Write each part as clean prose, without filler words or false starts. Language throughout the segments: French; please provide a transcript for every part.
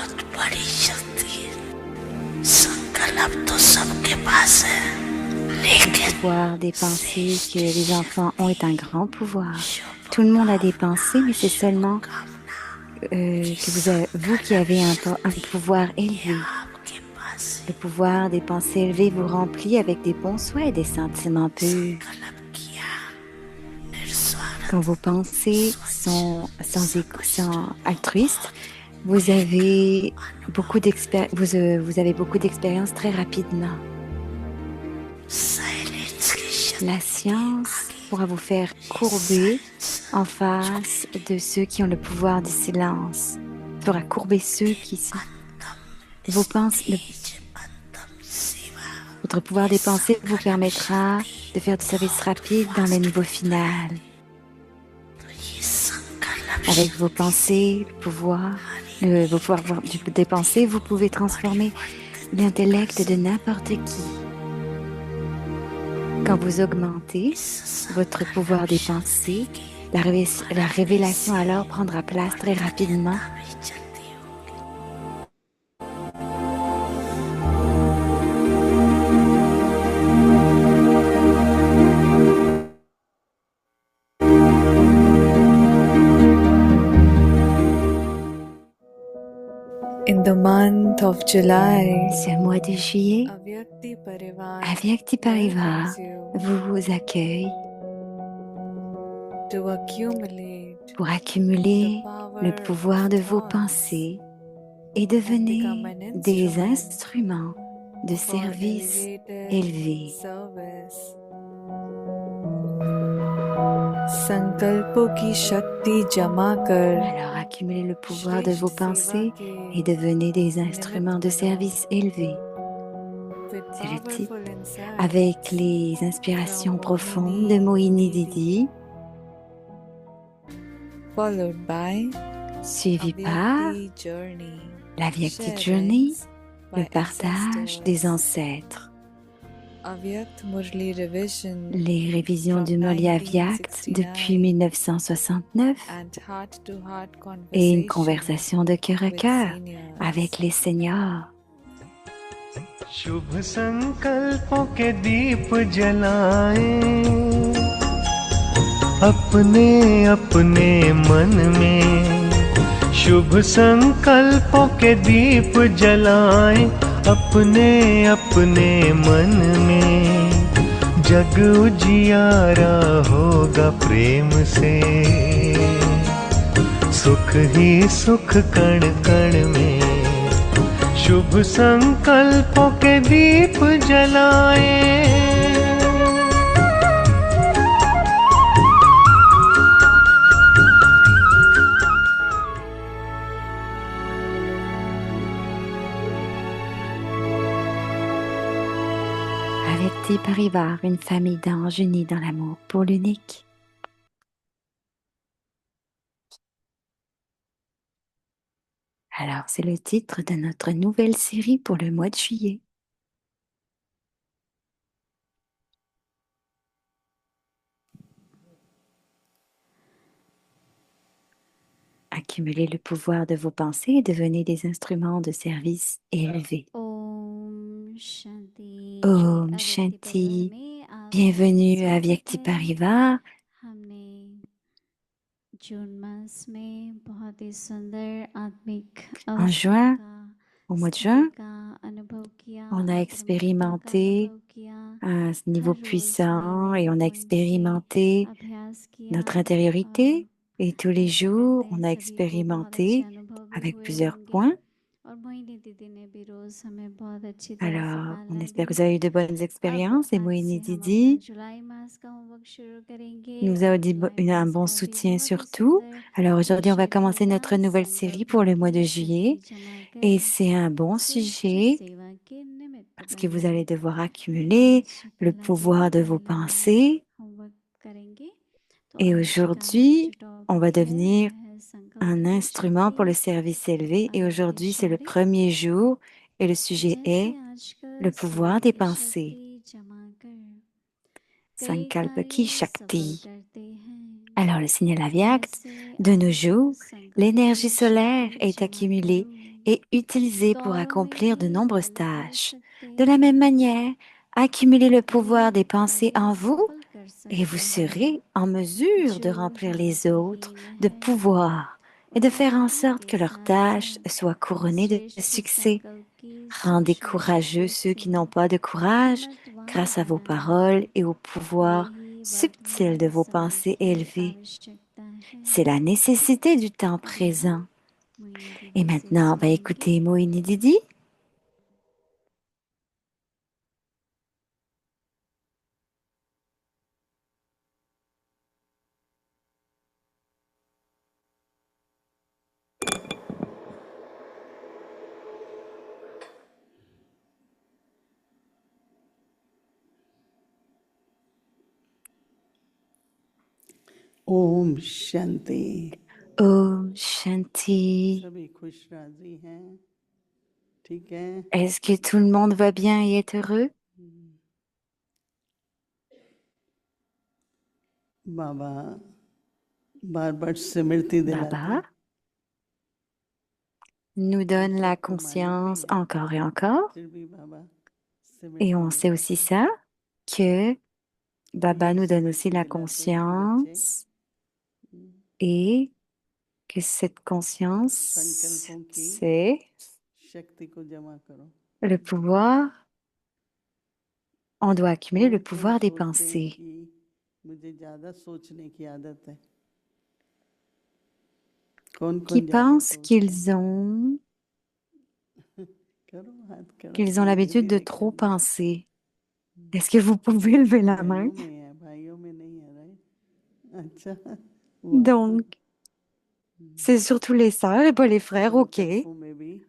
बहुत बड़ी शक्ति है। संकल्प तो सबके पास है, Le लेकिन pouvoir des pensées que les श्रेष्ठ enfants ont est un grand pouvoir. Tout le monde a des pensées, शुभकामना mais c'est seulement शुभकामना que vous qui avez un pouvoir ये élevé. आपके पास है। Le pouvoir des pensées élevées vous remplit avec des bons souhaits et des sentiments purs. संकल्प किया, Quand vos निस्वार्थ pensées स्वच्छ sont संतुष्ट sans altruistes, vous प्रेम avez अनुभव vous avez beaucoup d'expérience très rapidement. Silence की La शक्ति के science आगे pourra vous faire ये courber silence en face de ceux qui ont le pouvoir du silence, fera courber ceux qui sont. अंतम Vos pensées, निस्तेज अंतम सेवा votre pouvoir ये des pensées vous संकल्प permettra शक्ति de faire du service बहुत rapide dans le niveau वास्तविक है। final. तो ये संकल्प Avec vos शक्ति से pensées, le pouvoir, हमारी vos pouvoirs des pensées, vous pouvez बड़ी transformer बड़ी गतिविधि कर l'intellect de सकते n'importe qui. Quand vous augmentez इस votre pouvoir संकल्प des शक्ति pensées, की la आराधना révélation से alors prendra place très rapidement. मान्यता भी चलती होगी। In the month of July, Ce mois de juillet, Avyakti Parivar Avyakti Parivar welcomes you vous accueille to accumulate pour the accumuler le power of pouvoir de vos thoughts pensées et and become devenir an des instrument instruments de for service elevated élevé. service. संकल्पों की शक्ति जमा कर Alors accumulez le pouvoir de श्रेष्ठ vos सेवा pensées के et devenez des निमित्त instruments de बनो service élevé. with C'est le titre. powerful Avec insights les from inspirations profondes de Mohini Moini Didi, Didi, followed by suivi par Avyakti Journey, la Vyakti Journey, sharings le by partage des ancestors. ancêtres, Avyakt Murli Revision les révisions from du Murli Vyakt depuis 1969 1969 and heart-to-heart et une conversation conversation de cœur à with cœur avec seniors. les seniors. शुभ संकल्पों के दीप जलाएं अपने अपने मन में शुभ संकल्पों के दीप जलाएं अपने अपने मन में जग उजियारा होगा प्रेम से सुख ही सुख कण कण में शुभ संकल्पों के दीप जलाएं Avyakti Parivar, une famille d'anges unis dans l'amour pour l'unique. Alors, c'est le titre de notre nouvelle série pour le mois de juillet. Accumulez le pouvoir de vos pensées et devenez des instruments de service élevés. Om Shanti. Om अव्यक्ति परिवार Shanti. में आप Bienvenue à स्वागत Avyakti है। Parivar. हमने जून मास में बहुत ही सुंदर आत्मिक En अवस्था juin, का au mois de स्थिति juin, का अनुभव किया, on a ब्रह्मता का expérimenté अनुभव किया, un niveau हर रोज puissant नए et on a पॉइंट से expérimenté अभ्यास notre किया और intériorité et tous les आशा jours, करते on हैं a सभी को बहुत अच्छे expérimenté अनुभव भी avec हुए plusieurs होंगे। points. और मोहिनी दीदी ने भी रोज़ हमें बहुत अच्छी तरह से Alors, on पालना espère दी। que vous avez eu de bonnes अब expériences et आज Moini से हम अपना Didi जुलाई मास का होमवर्क शुरू करेंगे nous a और dit जुलाई un मास bon का भी soutien बहुत ही sur tout. सुंदर Alors aujourd'hui, on va विषय commencer होगा, notre nouvelle série pour संकल्पों le mois de की शक्ति juillet. जमा Et कर c'est un bon श्रेष्ठ sujet सेवा के निमित्त parce que vous बने। allez devoir accumuler आज le कला pouvoir दीदी de vos पहला pensées. होमवर्क करेंगे। तो Et आज का जो aujourd'hui, on va टॉपिक है devenir वह है un संकल्पों की instrument pour le शक्ति service élevé. Et अनंत aujourd'hui, c'est le इशारे। premier jour et le तो sujet जैसे est आजकल le सेवा pouvoir des की pensées. शक्ति जमा कर कई Sankalpa ki कार्य सफल Shakti. करते हैं, Alors, le signal Avyakt, वैसे de nos आज jours, संकल्प l'énergie की solaire शक्ति est जमा accumulée करूं et utilisez pour accomplir de nombreuses tâches. De la même manière, accumulez le pouvoir des pensées en vous et vous serez en mesure de remplir les autres de pouvoir et de faire en sorte que leurs tâches soient couronnées de succès. Rendez courageux ceux qui n'ont pas de courage grâce à vos paroles et au pouvoir subtil de vos pensées élevées. C'est la nécessité du temps présent. Et maintenant, on va écouter Moini Didi. Om Shanti. Om Shanti. सभी खुश राजी हैं, ठीक है? Est-ce que tout le monde va bien et est heureux? बाबा बार बार स्मृति दिलाते Baba हैं। nous donne la सबको मालूम conscience भी है, encore et encore. फिर भी बाबा Et स्मृति on sait aussi दिलाते हैं। ça, que Baba यही nous donne aussi स्मृति la दिलाते हैं कि बच्चे conscience et que cette conscience, संकल्पों की c'est शक्ति को जमा करो। le pouvoir. On doit accumuler le कौन pouvoir des सोचते हैं pensées. कि मुझे ज्यादा सोचने की आदत है? कौन Qui कौन ज्यादा pensent सोचते हैं? करो हाथ करो, qu'ils ont धीरे l'habitude de धीरे trop करो। penser. Est-ce que vous pouvez lever la main? बहनों में है, भाइयों में नहीं है, राइट? अच्छा, वाह। Donc, c'est surtout les sœurs et pas les frères, ok. संकल्पों में भी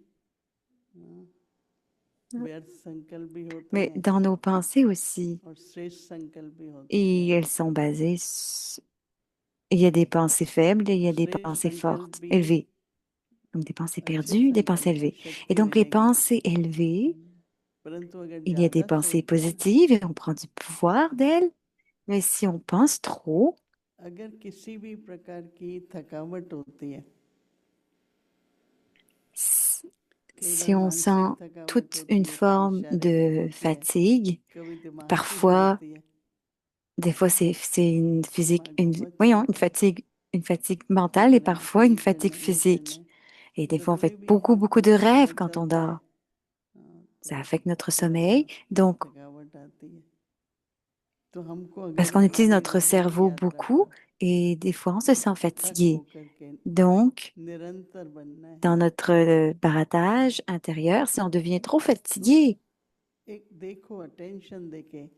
व्यर्थ संकल्प भी होते Mais हैं dans nos pensées aussi. और श्रेष्ठ संकल्प भी होते Et elles sont basées il y a des pensées faibles et il y a des श्रेष्ठ pensées संकल्प fortes, भी élevées. Donc des pensées अच्छे perdues, des pensées संकल्प है, élevées. Et शक्ति donc les रहेगी। pensées élevées, परंतु अगर il y a des ज्यादा pensées सोचते हैं, positives et on prend du pouvoir d'elles. Mais si on pense trop, अगर किसी भी प्रकार की थकावट होती है, कई si बार on मानसिक sent थकावट toute होती une है, कभी forme शारीरिक de होती है, fatigue, कभी दिमाग की parfois, होती है, des fois c'est une physique, दिमाग बहुत voyons, चलता है, une fatigue mentale et फलाना parfois une ये करना fatigue है, ये करना physique. है, Et des fois on कभी fait भी beaucoup, beaucoup de rêves बहुत quand on चलता है, dort. Ça affecte notre थोड़ा सा sommeil. Donc, थकावट आती है, तो हमको parce अगर qu'on utilise आगे notre बढ़ना है cerveau यात्रा beaucoup पर, et des fois on se sent अथक fatigué. होकर के Donc, निरंतर बनना है, dans notre baratage intérieur, si on devient trop fatigué, एक देखो अटेंशन देके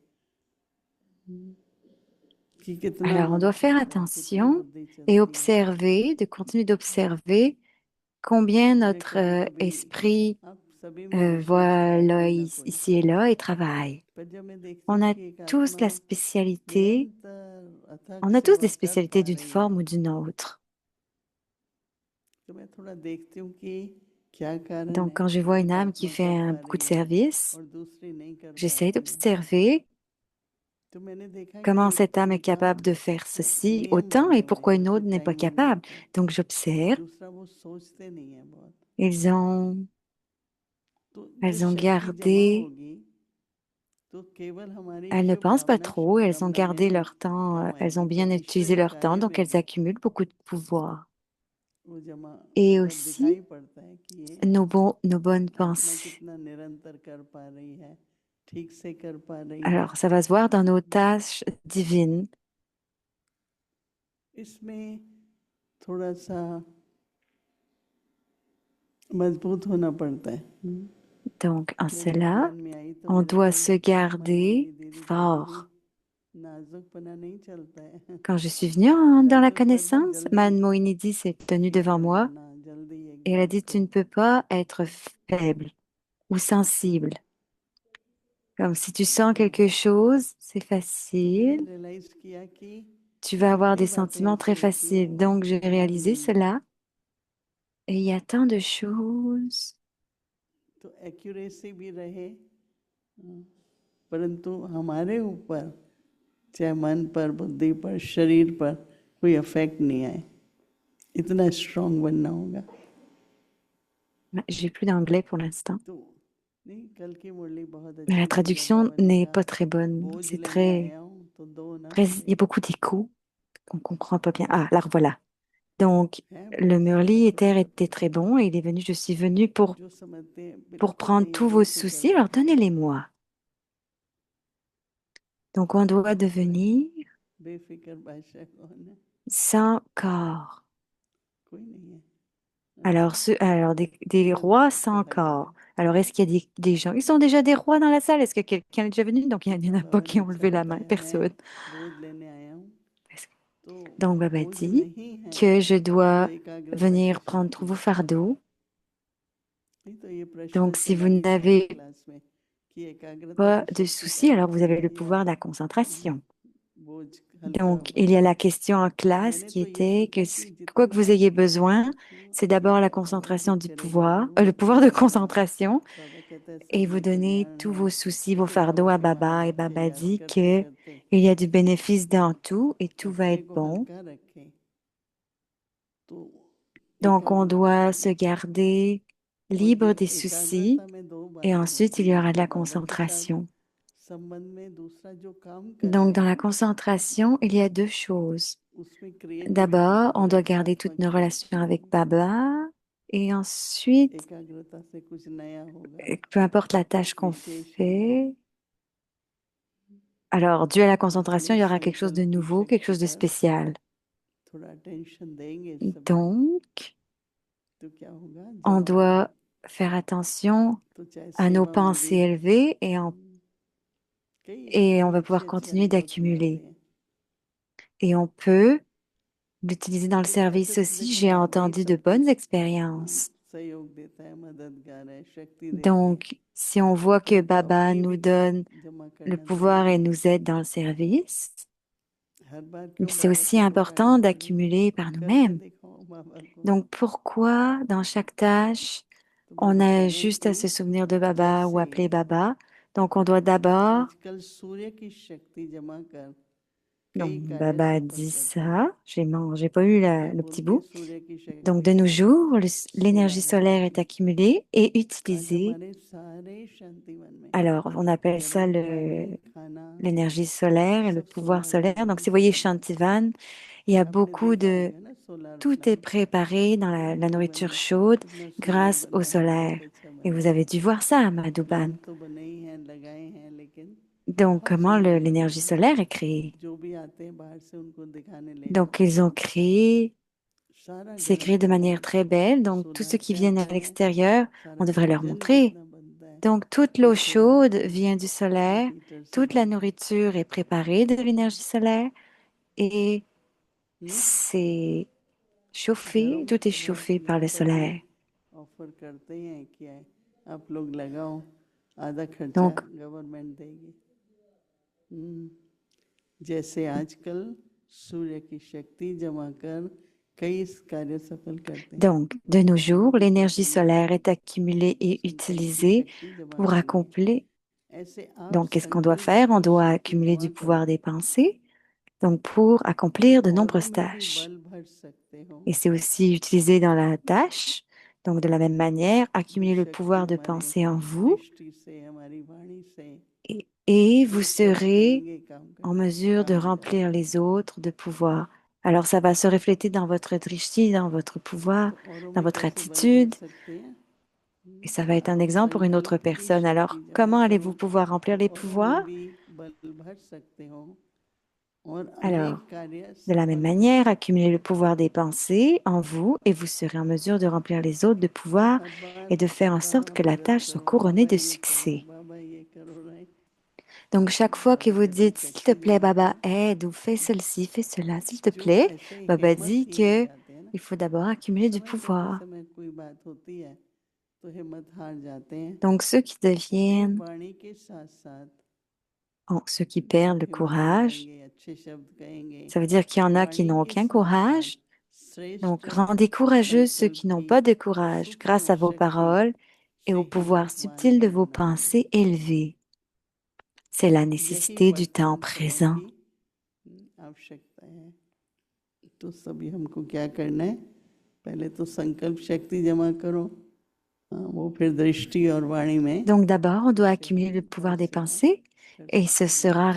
कि कितना alors on doit faire कितनी attention बुद्धि et चलती है। observer, de continuer d'observer combien मेरे notre कभी कभी esprit आप सभी में विशेषता va है, là, कोई ना कोई, ici et là et travaille. पर जब मैं देखती On हूँ a कि एक tous आत्मा la spécialité, निरंतर अथक on a tous सेवा des कर spécialités पा d'une रही है, forme ou d'une autre. तो मैं थोड़ा देखती हूँ कि क्या कारण Donc, है, quand je vois एक une âme qui आत्मा fait कर पा beaucoup de रही है service, और दूसरी नहीं कर j'essaie पाती है। d'observer तो मैंने देखा comment कि cette âme est उनका capable de faire ceci नियम autant बने et हुए pourquoi हैं, une जैसे autre n'est pas timing capable. होता है। Donc, j'observe, दूसरा वो सोचते नहीं है बहुत, तो जो elles ont शक्ति जमा gardé, होगी तो केवल हमारी elles ne शुभ pensent pas भावना, शुभ trop, elles ont कामनाएं gardé leur temps, काम elles ont आएगी, bien तो utilisé ईश्वरीय leur temps, कार्य donc में elles भी accumulent beaucoup de pouvoir. वो जमा Et मतलब aussi, दिखाई पड़ता है कि ये nos bonnes आत्मा pensées. कितना निरंतर कर पा रही है, ठीक से कर पा रही है। Alors, ça va se voir dans nos tâches divines. इसमें थोड़ा सा मजबूत होना पड़ता है। Donc, en मेरे cela, ध्यान में आई तो on मैंने doit कल se garder मनमोहिनी दीदी कह रही थी, fort. नाजुकपना नहीं चलता है, Quand je suis venue dans la नाजुक मतलब connaissance, जल्दी Man Moinidi s'est tenue ठीक devant कर moi जाना, जल्दी et elle a एकदम dit, tu उसको, ne peux pas être faible ou sensible. Comme si tu sens quelque chose, c'est तो मैंने facile, रियलाइज किया कि tu vas avoir कितनी des बातें sentiments ऐसी très होती हैं faciles. Donc, j'ai जो ध्यान réalisé नहीं देते, cela et il y a tant de choses. तो एक्यूरेसी भी रहे, परंतु हमारे ऊपर, चाहे मन पर, बुद्धि पर, शरीर पर कोई इफेक्ट नहीं आए, इतना स्ट्रांग बनना होगा। J'ai plus d'anglais pour l'instant. तो नहीं, कल की मुरली बहुत Mais अच्छी la थी जब traduction बाबा ने n'est कहा pas très bonne. बोझ C'est लेने très, आया हूँ तो दो ना il y मुझे। a beaucoup d'échos. On comprend pas bien. Ah, là, voilà. Donc, है le बहुत Murli सरल Ether सरल était très bon et il est venu, je suis venue जो समझते हैं pour बिल्कुल prendre नहीं है tous vos बेफिक्र soucis. Alors, बैठे हैं, donnez-les-moi. Donc, on doit devenir बेफिक्र बादशाह कौन है? sans corps. कोई नहीं है। Alors, alors des rois sans corps. Alors, est-ce qu'il y a des gens? Ils sont déjà des rois dans la salle? Est-ce que quelqu'un est déjà venu? Donc, il n'y en a pas बाबा qui ने ont अच्छा levé la main. बताया, मैं Personne. बोझ लेने आया हूँ। Est-ce- तो Donc, Baba बोझ dit नहीं है que je जो dois एकाग्रता की venir prendre tous शक्ति vos है। fardeaux. नहीं तो ये प्रश्न Donc, si vous चला ही था n'avez क्लास में कि एकाग्रता pas की de शक्ति soucis, कहाँ alors vous से avez le आई pouvoir और de la concentration. बोझ हल्का Donc, il y a बना। la question en तो classe मैंने qui तो ये était que सोचा कि quoi que जितना vous ayez besoin, सीखूं c'est d'abord la उतना बाबा concentration ठीक du करेंगे pouvoir, जरूर। le pouvoir de concentration, बाबा कहता है सब et vous में donnez कल्याण tous है, vos soucis, vos इसे fardeaux बाबा à के Baba. Et महावाक्य Baba याद dit करते que करते il y a du bénéfice dans tout et tout va अपने être को bon. हल्का रखें तो Donc, on एकाग्रता doit se बढ़ेगी। garder और libre ये des soucis एकाग्रता में दो et बातें ensuite il होती y हैं aura de कि la बाबा के साथ concentration. संबंध में दूसरा जो काम कर Donc, रहे dans हैं la concentration, il y a deux choses. उसमें creativity D'abord, on doit garder toutes रचनात्मक nos relations avec शक्ति, Baba et ensuite, एकाग्रता से कुछ नया होगा, peu importe la tâche कुछ qu'on विशेष होगा। fait, alors dû à la और concentration, थोड़ी il y aura quelque chose de संकल्प की nouveau, quelque शक्ति chose de पर spécial. थोड़ा टेंशन देंगे सभी Donc, तो क्या होगा on जमा होगा। doit faire attention तो चाहे à nos सेवा में pensées भी élevées कई et on कई va अच्छे pouvoir अच्छे continuer अनुभव सुनाते d'accumuler. हैं। Et on peut l'utiliser dans le तो ऐसे service तो aussi. देखो J'ai बाबा ही entendu de सब bonnes कुछ expériences. सहयोग देता है, मददगार है, शक्ति देते हैं। Donc, si on voit que फिर तो Baba अपनी nous भी तो donne जमा le करना pouvoir जरूरी et है। nous aide dans le service, हर बार mais क्यों c'est बाबा aussi को पुकारना important जरूरी है? d'accumuler par करके nous-mêmes. दिखाओ बाबा को। Donc, pourquoi dans chaque tâche, तो on बाबा कह a रहे हैं juste à कि se souvenir de Baba ou जैसे appeler Baba? Donc, on doit d'abord... आजकल सूर्य की शक्ति जमा कर Donc, कई कार्य Baba a सफल dit करते हैं। ça. J'ai pas eu क्या le petit बोलते हैं bout. सूर्य की Donc, शक्ति? de nos jours, l'énergie solar solaire est energy. accumulée et आज utilisée. हमारे सारे शांतिवन में Alors, on appelle ça गरम पानी, खाना l'énergie solaire et le सब pouvoir solar solaire. Donc, energy si vous से voyez बना है। Shantivan, il y a आपने beaucoup देखा de... होगा ना solar Tout est plant préparé dans la Madhuban nourriture में chaude कितना सुंदर grâce au बना है, solaire. बहुत अच्छा Et बना vous है। avez dû voir ça à Madhuban. Plant तो बने ही हैं, लगाए हैं, लेकिन Donc, बहुत comment सुंदर बने l'énergie हैं। solaire est créée? जो भी आते हैं बाहर से उनको दिखाने ले Donc, जाते ils ont हैं। créé, सारा c'est गरम créé de manière पानी très belle. Donc, tous ceux solar qui से viennent à आता है, l'extérieur, on सारा devrait leur भोजन montrer. जितना बनता है Donc, toute वो l'eau सोलर chaude के vient du solaire, हीटर से toute la बनता है। nourriture est préparée de l'énergie solaire et हम्म? c'est chauffé, घरों tout est घर chauffé par यहाँ le पर भी solaire. ऑफर करते हैं कि आप लोग लगाओ, आधा खर्चा Donc, गवर्नमेंट देगी। जैसे आजकल सूर्य की शक्ति जमा कर कई कार्य सफल करते हैं। donc, de nos बाबा jours, भी l'énergie कहते हैं solaire est accumulée et संकल्प की utilisée शक्ति जमा pour करिए। accomplir. ऐसे आप Donc, qu'est-ce qu'on doit संकल्प faire? On की doit शक्ति accumuler जमा du pouvoir करो des pensées, donc pour तो accomplir de औरों nombreuses में भी tâches. बल भर सकते हो। Et c'est aussi utilisé dans la tâche. Donc, de la même manière, वो accumuler le शक्ति pouvoir de हमारे penser en vous दृष्टि से, हमारी वाणी से et vous रिफ्लेक्ट serez करेंगे, काम en करना mesure de काम हो जाएगा। remplir les autres de pouvoir. Alors, ça va se refléter dans votre drishti, dans votre pouvoir, तो औरों dans में votre कैसे बल भर attitude, सकते हैं? et ça va être un आप exemple pour une autre संकल्प की personne. शक्ति Alors, जमा comment करो allez-vous pouvoir तो remplir les औरों में pouvoirs? भी बल भर सकते हो और Alors, अनेक कार्य de la même सफल कर manière, सकते accumulez le हो। pouvoir des pensées en vous et vous serez en mesure de remplir les autres de तो pouvoir हर बार et de faire en sorte कहाँ que la प्रकट tâche soit करो, couronnée बाबा de ये करो, succès. बाबा ये करो, right? Donc, chaque fois que बाबा vous कहते हैं dites, s'il te शक्ति plaît, जमा Baba, करो। aide ou fais ceci, fais cela, s'il te जो plaît, ऐसे ही Baba dit हिम्मतहीन हो que जाते हैं ना, il faut d'abord accumuler du सभा करते pouvoir. समय कोई बात होती है तो हिम्मत हार जाते हैं। Donc, ceux qui फिर deviennent, वाणी के साथ साथ ceux qui perdent आप le हिम्मत courage, दिलाएंगे, अच्छे शब्द कहेंगे। ça veut dire qu'il y en a qui वाणी n'ont के aucun साथ साथ courage. Donc, श्रेष्ठ rendez courageux ceux संकल्प qui n'ont की pas de courage grâce सूक्ष्म à vos शक्ति paroles et से au pouvoir हिम्मतवान subtil de vos बनाना है। pensées élevées. C'est la यही nécessité du temps वर्तमान समय présent. की आवश्यकता है। तो सभी हमको क्या करना है? पहले तो संकल्प शक्ति जमा करो, वो फिर दृष्टि और वाणी में Donc d'abord, on doit accumuler le pouvoir des pensées et ce sera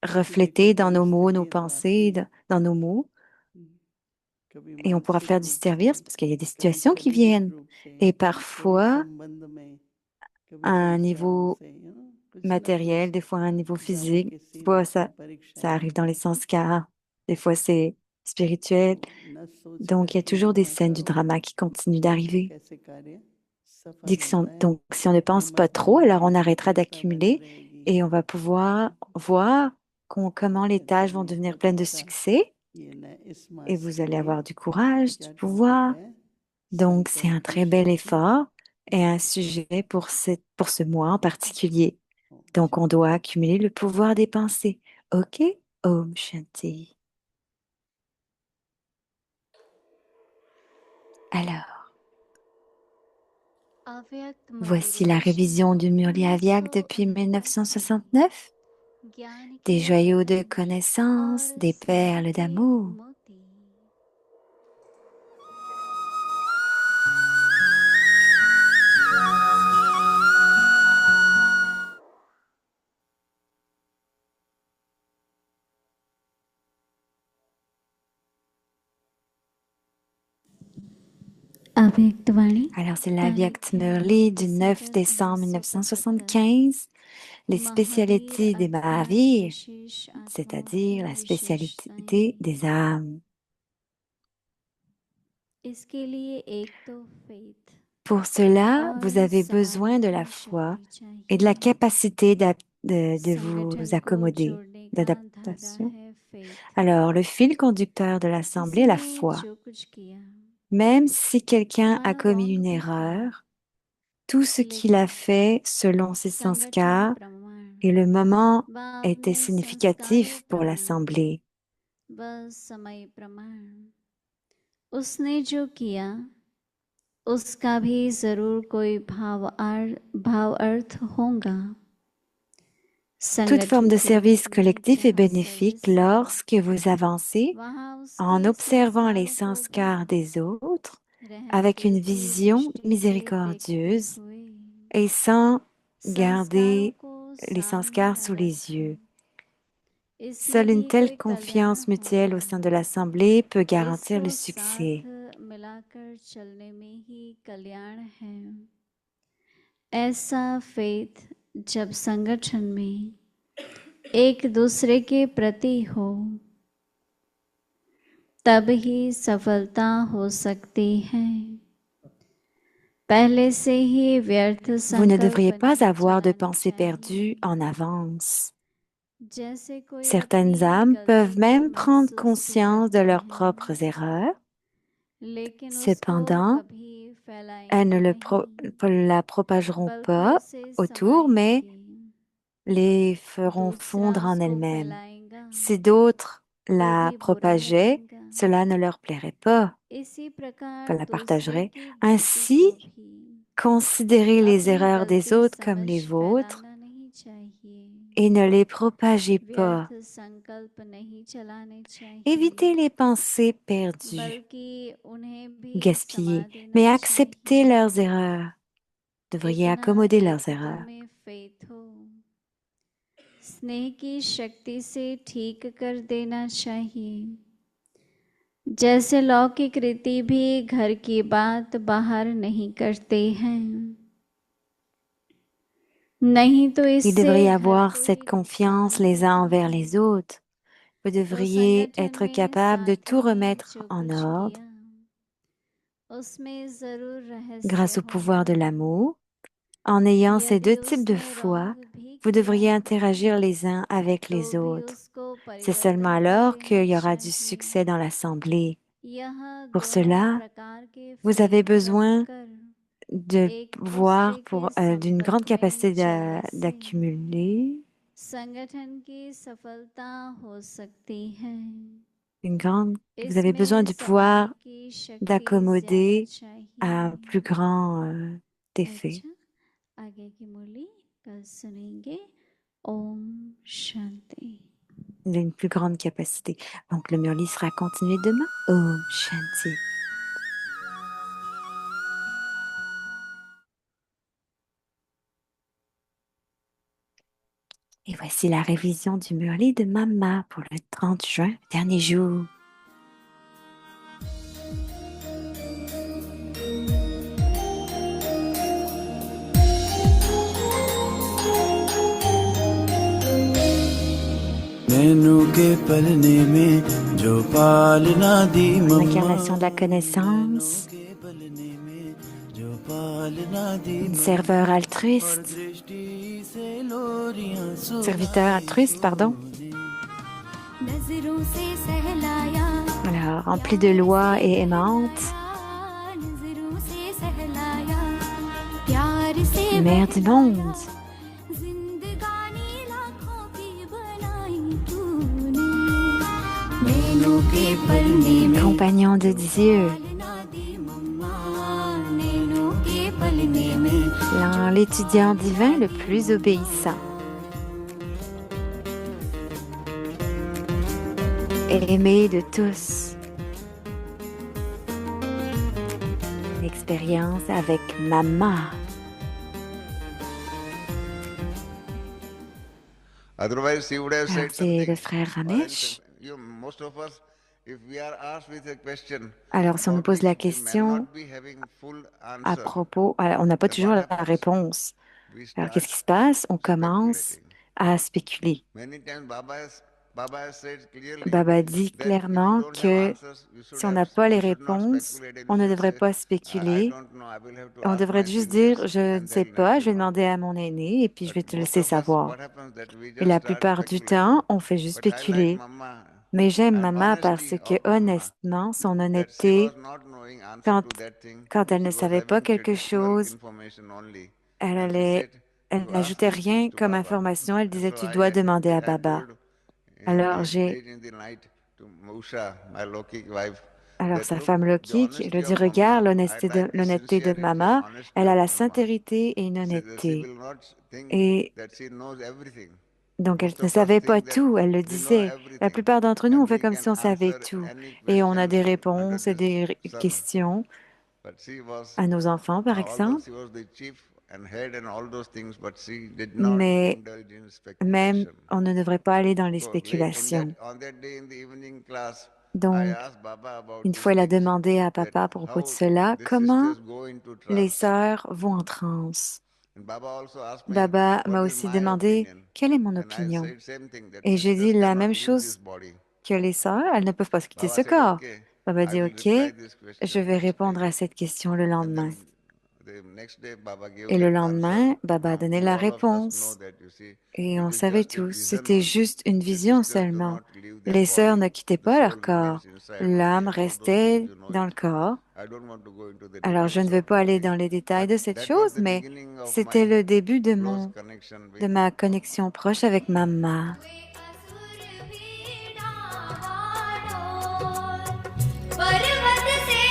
reflété dans nos mots, nos pensées, dans nos mots. कभी Et on pourra मानसिक faire du रूप service से, parce qu'il y a des कभी situations qui शारीरिक viennent. रूप से, Et कभी parfois, संबंध में, कभी à un समस्याओं niveau से, कुछ ना matériel, कुछ des fois à un niveau बाबा physique, के des सीने fois पर ça परीक्षाएं arrive dans les sanskars, des fois c'est spirituel. तो न सोच Donc il y a करके toujours des इतना scènes du करो drama qui continuent देखो d'arriver. कैसे कार्य सफल होता है। Donc si on ne pense pas हिम्मत trop, बनी alors on रहेगी, arrêtera दृढ़ता बनी d'accumuler रहेगी, et on va pouvoir voir comment les tâches vont Chaitanya devenir pleines de स्वतंत्रता succès ये न इस et मास vous के allez लिए avoir du courage, du क्या टॉपिक pouvoir. है? Donc c'est un संकल्प très bel शक्ति effort et un जागृत sujet pour pour ce mois en particulier. ओम Donc on शांति। doit accumuler le pouvoir des pensées. Ok? Om Shanti. Alors, अव्यक्त voici la revision révision du Murli Avyak depuis 1969. ज्ञान Des के joyaux de रत्न connaissances, और des स्नेह perles के d'amour. मोती। अव्यक्तवाणी Alors c'est l'Avyak Murli du 9 décembre 1975. Les spécialités des Mahavir, c'est-à-dire la spécialité des âmes. इसके लिए एक तो faith Pour cela, vous और avez besoin de समाधि la की foi शक्ति et de la चाहिए। capacité de vous संगठन को accommoder, जोड़ने का धागा d'adaptation. है faith। Alors, le fil conducteur de l'Assemblée est किसी la ने foi. जो कुछ किया Même si quelqu'un a माना commis wrong une भी किया, erreur, tout ce qu'il a लेकिन fait selon ses संगठन sanskars प्रमाण et le moment व était अपने संस्कारों significatif pour प्रमाण l'Assemblée. व समय प्रमाण उसने जो किया उसका भी जरूर कोई भाव अर्थ होगा। Toute forme de संगठन के service रूप में collectif est जहाँ bénéfique सर्विस है lorsque vous avancez वहाँ en उसके observant les संस्कारों को भी sanskars des autres रहम avec une दिल की vision दृष्टि से देखते miséricordieuse हुए et sans संस्कारों garder को les सामने sanskars sous les रखकर yeux. इसमें Seule une भी telle कोई कल्याण confiance mutuelle au होगा। sein de l'Assemblée peut garantir le इसको साथ succès. मिलाकर चलने में ही कल्याण है। ऐसा फेथ जब संगठन में एक दूसरे के प्रति हो तब ही सफलता हो सकती है। पहले से ही व्यर्थ Vous ne devriez संकल्प pas नहीं avoir de चलाने pensées perdues चाहिए। en avance. जैसे कोई Certaines अपनी âmes गलती peuvent को même prendre महसूस भी conscience de करते leurs हैं, propres erreurs. लेकिन उसको Cependant, कभी elles फैलाएंगी ne नहीं, la propageront बल्कि pas उसे autour, mais समाएंगी। les feront दूसरा fondre en उसको elles-mêmes. फैलाएगा Si d'autres तो la भी बुरा propageaient, लगेगा। cela ne leur plairait pas, इसी प्रकार pas la दूसरे partageraient. की गलती Ainsi, को भी considérez les अपनी erreurs des गलती autres comme समझ les vôtres फैलाना नहीं चाहिए। et ne les propagez व्यर्थ pas. संकल्प नहीं चलाने चाहिए, Évitez les pensées perdues, बल्कि उन्हें भी gaspillées, समा mais देना acceptez चाहिए। leurs erreurs. Vous devriez इतना accommoder leurs एक दो erreurs. में फेथ हो, स्नेह की शक्ति से ठीक कर देना चाहिए। जैसे लौकिक रीति भी घर की बात बाहर नहीं करते हैं, नहीं तो Il इससे devrait y घर avoir को cette ही नुकसान confiance les uns होता envers है। les autres. Vous तो devriez संगठन être में capable de साथ tout में remettre जो en कुछ ordre किया उसमें जरूर रहस्य grâce au pouvoir होगा। de l'amour. En ayant ces यदि deux types de उसने foi, रॉन्ग भी vous किया devriez interagir les uns avec तो les भी autres. उसको C'est seulement परिवर्तन कर alors देना qu'il y aura du चाहिए। succès dans l'Assemblée. यह Pour दोनों cela, प्रकार के vous avez फेथ besoin रखकर de एक voir दूसरे के pour d'une grande संपर्क में capacité चलने से d'accumuler, संगठन की सफलता हो सकती है। vous avez besoin इसमें du समाधि pouvoir की शक्ति ज्यादा d'accommoder à चाहिए। un plus grand effet, अच्छा, आगे की मुरली कल सुनेंगे। ओम Shanti. d'une plus grande capacité. Donc le Murli sera continué demain. Om Shanti. Et voici la révision du Murli de Mama pour le 30 juin, dernier jour. L'incarnation de la connaissance, un serveur altruiste, serviteur altruiste, pardon. Alors, rempli de lois et aimante, mère du monde, compagnon de Dieu, l'étudiant divin le plus obéissant, aimé de tous. L'expérience avec Mama. Otherwise, he would have Alors, said c'est something. le frère Ramesh. Most of us, if we are asked with a question, Alors, si on nous pose la question à propos, alors, on n'a pas toujours la réponse. Alors, qu'est-ce qui se passe? On commence à spéculer. Baba dit clairement que si on n'a pas les réponses, on ne devrait pas spéculer. On devrait juste dire, je ne sais pas, je vais demander à mon aîné et puis je vais te laisser savoir. Et la plupart du temps, on fait juste spéculer. Mais j'aime Mama parce que honnêtement, son honnêteté, quand elle ne savait pas quelque chose, elle n'ajoutait rien comme information. Elle disait, tu dois demander à Baba. Alors, sa femme Loki, qui lui dit, regarde l'honnêteté de Mama, elle a la sincérité et une honnêteté. Et donc, elle ne savait pas tout, elle le disait. La plupart d'entre nous, on fait comme si on savait tout. Et on a des réponses et des questions à nos enfants, par exemple. Mais même, on ne devrait pas aller dans les spéculations. Donc, une fois, elle a demandé à Papa à propos de cela, comment les sœurs vont en transe. Baba m'a aussi demandé, quelle est mon opinion? Et j'ai dit la même chose que les sœurs, elles ne peuvent pas se quitter ce corps. Baba dit, OK, je vais répondre à cette question le lendemain. Et le lendemain, Baba a donné la réponse. Et on savait tous, c'était juste une vision seulement. Les sœurs ne quittaient pas leur corps. L'âme restait dans le corps. Alors, je ne veux pas aller dans les détails de cette chose, mais c'était le début de ma connexion proche avec Mama. पर्वत से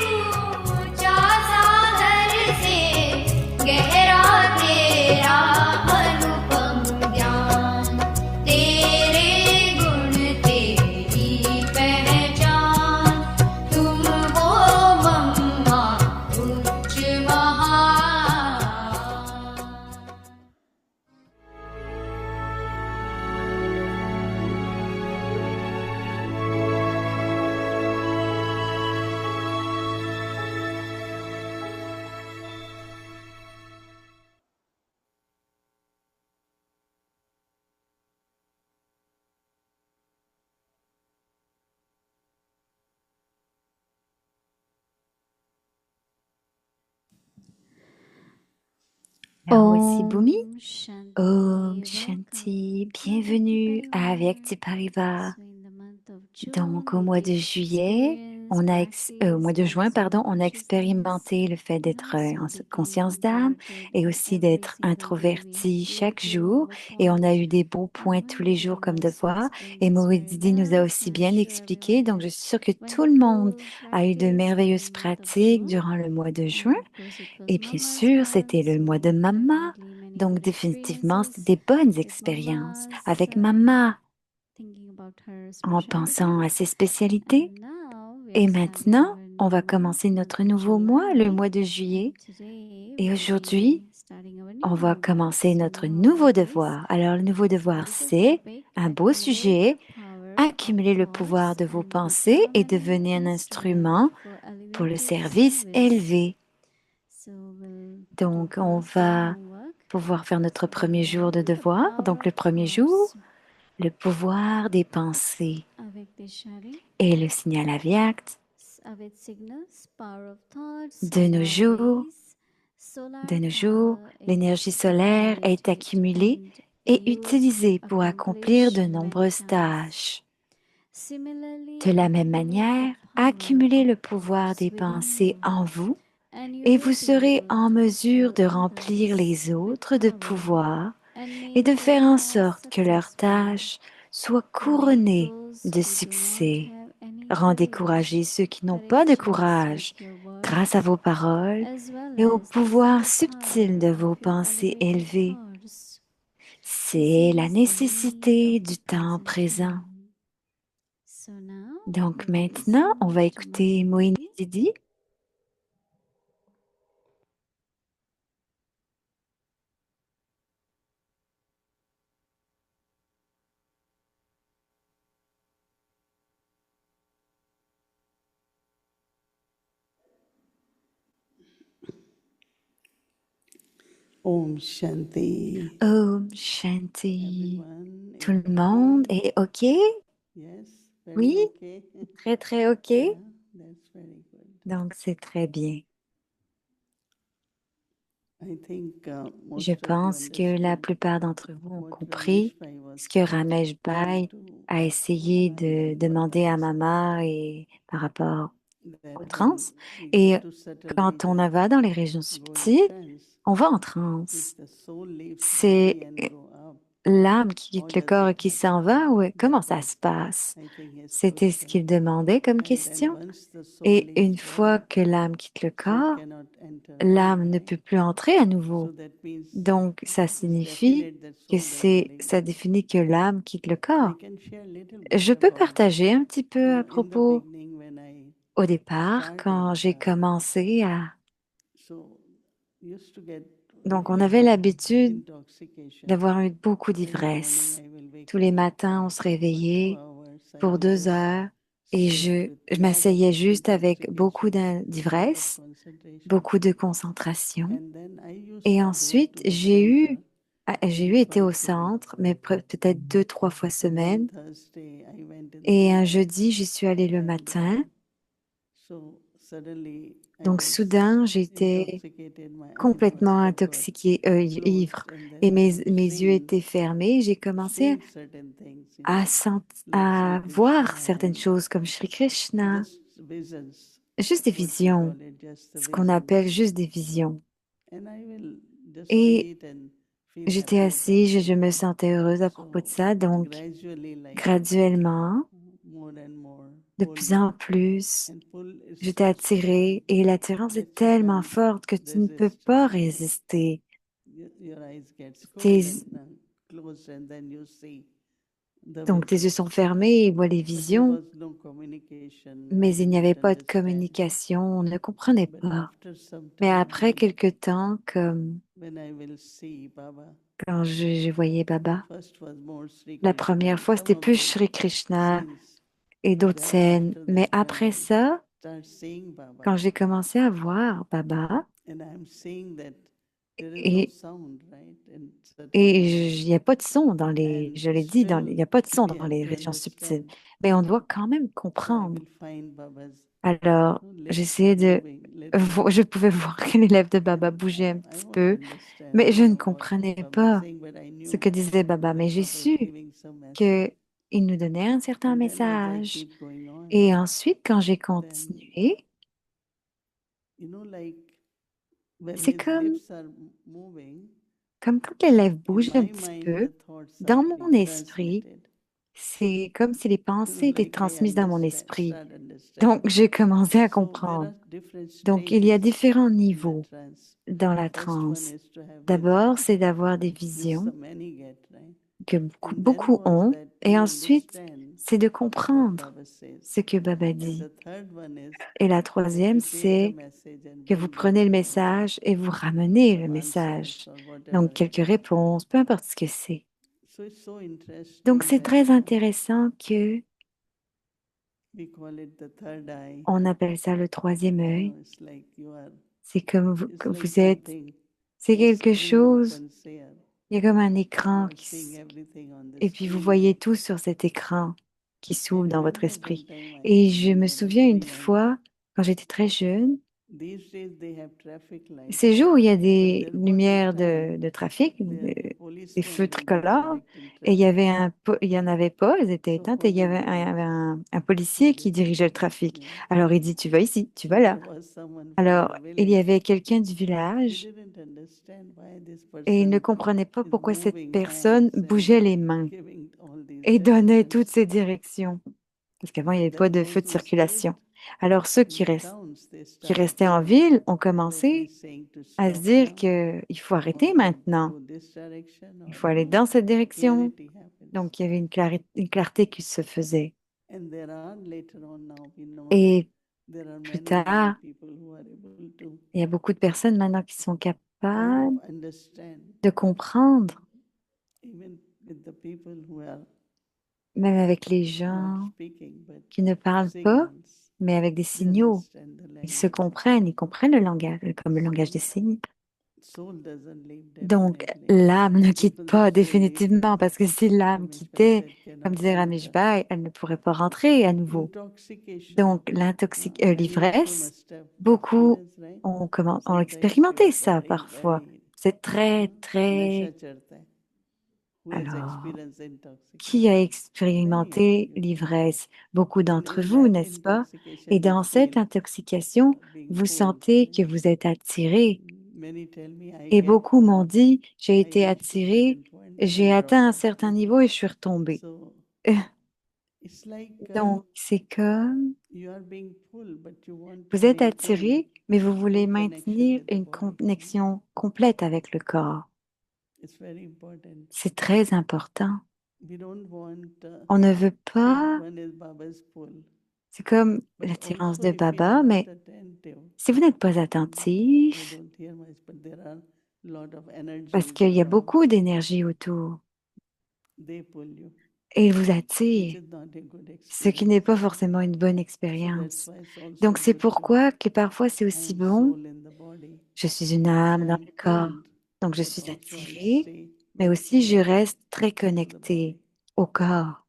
ऊंचा सागर से गहरा तेरा अनुपम ज्ञान तेरे गुण तेरी पहचान तुम हो मम्मा उच्च महान Alors, voici Bhumi. Shanti. Om Shanti, bienvenue à Avyakti Parivar. Donc, au mois de juillet, au mois de juin, pardon, on a expérimenté le fait d'être en conscience d'âme et aussi d'être introverti chaque jour. Et on a eu des beaux points tous les jours comme devoir. Et Mourididi nous a aussi bien expliqué. Donc, je suis sûre que tout le monde a eu de merveilleuses pratiques durant le mois de juin. Et bien sûr, c'était le mois de Mama. Donc, définitivement, c'était des bonnes expériences avec Mama, en pensant à ses spécialités. Et maintenant, On va commencer notre nouveau mois, le mois de juillet. Et aujourd'hui, on va commencer notre nouveau devoir. Alors, le nouveau devoir, c'est un beau sujet, accumuler le pouvoir de vos pensées et devenir un instrument pour le service élevé. Donc, on va pouvoir faire notre premier jour de devoir. Donc, le premier jour, le pouvoir des pensées et le signal aviact. De nos jours, l'énergie solaire est accumulée et utilisée pour accomplir de nombreuses tâches. De la même manière, accumulez le pouvoir des pensées en vous et vous serez en mesure de remplir les autres de pouvoir et de faire en sorte que leurs tâches soient couronnées de succès. Rendez courageux ceux qui n'ont pas de courage grâce à vos paroles et au pouvoir subtil de vos pensées élevées. C'est la nécessité du temps présent. Donc maintenant, on va écouter Moïse Didi. Om Shanti. Om Shanti. Everyone, Tout le monde est OK? yes, very Oui? okay. Très, très OK? Yeah, that's very good. Donc, c'est très bien. I think most Je of you pense que la understood plupart d'entre vous ont what compris Ramesh Bhai was ce que Ramesh trying Bhai to a essayé de highlight demander à Baba, Mama et par rapport that aux trans. when we Et go to subtle quand on regions, va dans les régions go in subtiles, trance, on va en if transe. the soul leaves C'est body and go up, l'âme qui how quitte le does corps et it qui happen? s'en va, ou comment That ça was, se passe? I think, his C'était ce question. qu'il demandait comme And then question. once the soul Et leaves une fois body, que l'âme quitte le soul corps, cannot enter l'âme again, ne right? peut plus entrer à So nouveau. that means Donc, ça it's signifie definite that que soul doesn't leave ça body. définit que l'âme quitte le I corps. can share a little bit Je peux about, partager un petit peu à in the propos beginning when I au départ, quand j'ai started, commencé à... so used to get Donc, on very avait good l'habitude intoxication. d'avoir eu beaucoup Every d'ivresse. morning I will wake Tous les up matins, on se for 2 réveillait hours. I pour will 2 just heures et sit with je lot of m'asseyais juste avec beaucoup intoxication, lot of d'ivresse, concentration. beaucoup de concentration. And then I used Et to go ensuite, to the center j'ai maybe été au twice a week. centre, mais peut-être 2, 3 fois And one semaine. Thursday I went in the Et un morning jeudi, j'y suis allée le and matin. so suddenly I Donc, was soudain, j'étais intoxicated, my eyes were complètement stuck or intoxiquée, ivre. closed, and Et then I have mes yeux seen étaient fermés. J'ai commencé certain things, à, like Sri à voir Krishna certaines and choses comme Shri Krishna, just visions, juste des what we visions, call it, just the ce qu'on appelle visions. juste des visions. And I will just Et see it and feel j'étais happy about assise, je it. me sentais heureuse à propos de So ça. Donc, gradually, like graduellement, more and more de pull, plus en plus, and pull is j'étais so strong attirée et l'attirance est that you tellement can't forte que tu ne peux resist. pas résister. Your eyes gets Tes- closed and then you see the donc, tes yeux visions. sont fermés, ils voient les But there visions, was no communication. mais I il n'y didn't avait pas de understand. communication, on ne comprenait But pas. after some Mais time, après quelque temps, comme when I will see Baba, quand je voyais Baba, first was more Sri la Krishna première and fois, some c'était of plus those Shri Krishna scenes. et d'autres Then scènes. after Mais that, when après I ça, start seeing Baba, quand j'ai commencé à voir Baba, and I'm seeing that there is no et sound, right? In certain et regions. il n'y a pas de son dans les, And je l'ai dit, il still n'y a pas de son we dans have les to régions subtiles. understand. Mais on doit quand même So I comprendre. will find Baba's Alors, lips j'essayais are de, moving little bit. je pouvais voir que les lèvres de Baba And bougeaient un I petit won't peu, understand, mais je ne what comprenais Baba is pas saying, but I ce knew que disait Baba. that Mais j'ai Baba is su giving some message. que il nous donnait un certain And then as I message. keep going on, Et ensuite, quand j'ai then continué, like when c'est his comme, lips are moving, comme quand les lèvres in bougent un my petit mind peu, the thoughts are dans mon being esprit, transmitted. c'est comme si les pensées étaient Like I transmises dans mon esprit. start understanding. Donc, j'ai commencé à So there comprendre. are different Donc, il y a stages différents in the niveaux trance. dans la First one transe. is to have vision. D'abord, c'est d'avoir des This visions. the many get, right? que beaucoup ont. Et ensuite, c'est de comprendre ce que Baba dit. Et la troisième, c'est que vous prenez le message et vous ramenez le message. Donc, quelques réponses, peu importe ce que c'est. Donc, c'est très intéressant que on appelle ça le troisième œil. C'est comme que vous êtes, c'est quelque chose, il y a comme un écran et puis vous voyez tout sur cet écran qui s'ouvre dans votre esprit. Et je me souviens une fois, quand j'étais très jeune, ces jours où il y a des lumières de trafic, des feux tricolores, et il y en avait pas, elles étaient éteintes, et il y avait un policier qui dirigeait le trafic. Alors il dit, tu vas ici, tu vas là. Alors il y avait quelqu'un du village et il ne comprenait pas pourquoi cette personne bougeait les mains et donnait toutes ces directions. Parce qu'avant, il n'y avait pas de feu de circulation. Alors ceux qui restaient en ville ont commencé à se dire qu'il faut arrêter maintenant. Il faut aller dans cette direction. Donc, il y avait une clarté qui se faisait. Et plus tard, il y a beaucoup de personnes maintenant qui sont capables de comprendre, même avec les gens qui ne parlent pas, mais avec des signaux. Ils se comprennent, ils comprennent le langage, comme le langage des signes. Donc, l'âme ne quitte pas définitivement, parce que si l'âme quittait, comme disait Ramesh Bhai, elle ne pourrait pas rentrer à nouveau. Donc, l'ivresse, beaucoup ont expérimenté ça parfois. C'est très, très... Alors, qui a expérimenté l'ivresse? Beaucoup d'entre vous, n'est-ce pas? Et dans cette intoxication, vous sentez que vous êtes attiré. Et beaucoup m'ont dit, j'ai été attiré, j'ai atteint un certain niveau et je suis retombé. Donc, c'est comme vous êtes attiré, mais vous voulez maintenir une connexion complète avec le corps. C'est très important. On ne veut pas, c'est comme l'attirance de Baba, mais si vous n'êtes pas attentif, parce qu'il y a beaucoup d'énergie autour, et il vous attire, ce qui n'est pas forcément une bonne expérience. Donc c'est pourquoi que parfois c'est aussi bon, je suis une âme dans le corps, donc je suis attirée, mais aussi je reste très connectée au corps.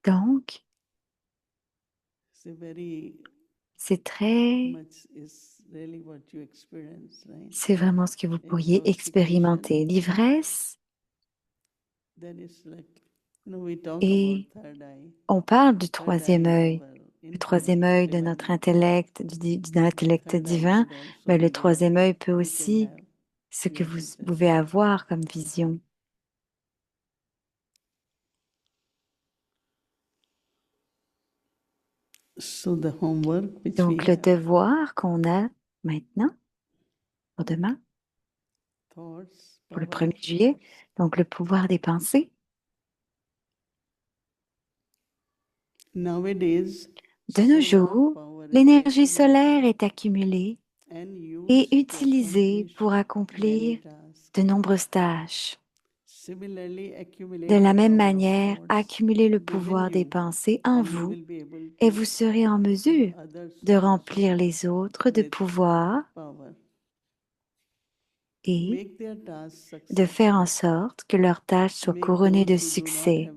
Donc, c'est vraiment ce que vous pourriez expérimenter. L'ivresse, et on parle du troisième œil, le troisième œil de notre intellect, de l'intellect divin, mais le troisième œil peut aussi ce que vous pouvez avoir comme vision. Donc, le devoir qu'on a maintenant, pour demain, pour le 1er juillet, donc le pouvoir des pensées. De nos jours, l'énergie solaire est accumulée et utilisée pour accomplir de nombreuses tâches. De la même manière, accumulez le pouvoir des pensées en vous et vous serez en mesure de remplir les autres de pouvoir et de faire en sorte que leurs tâches soient couronnées de succès.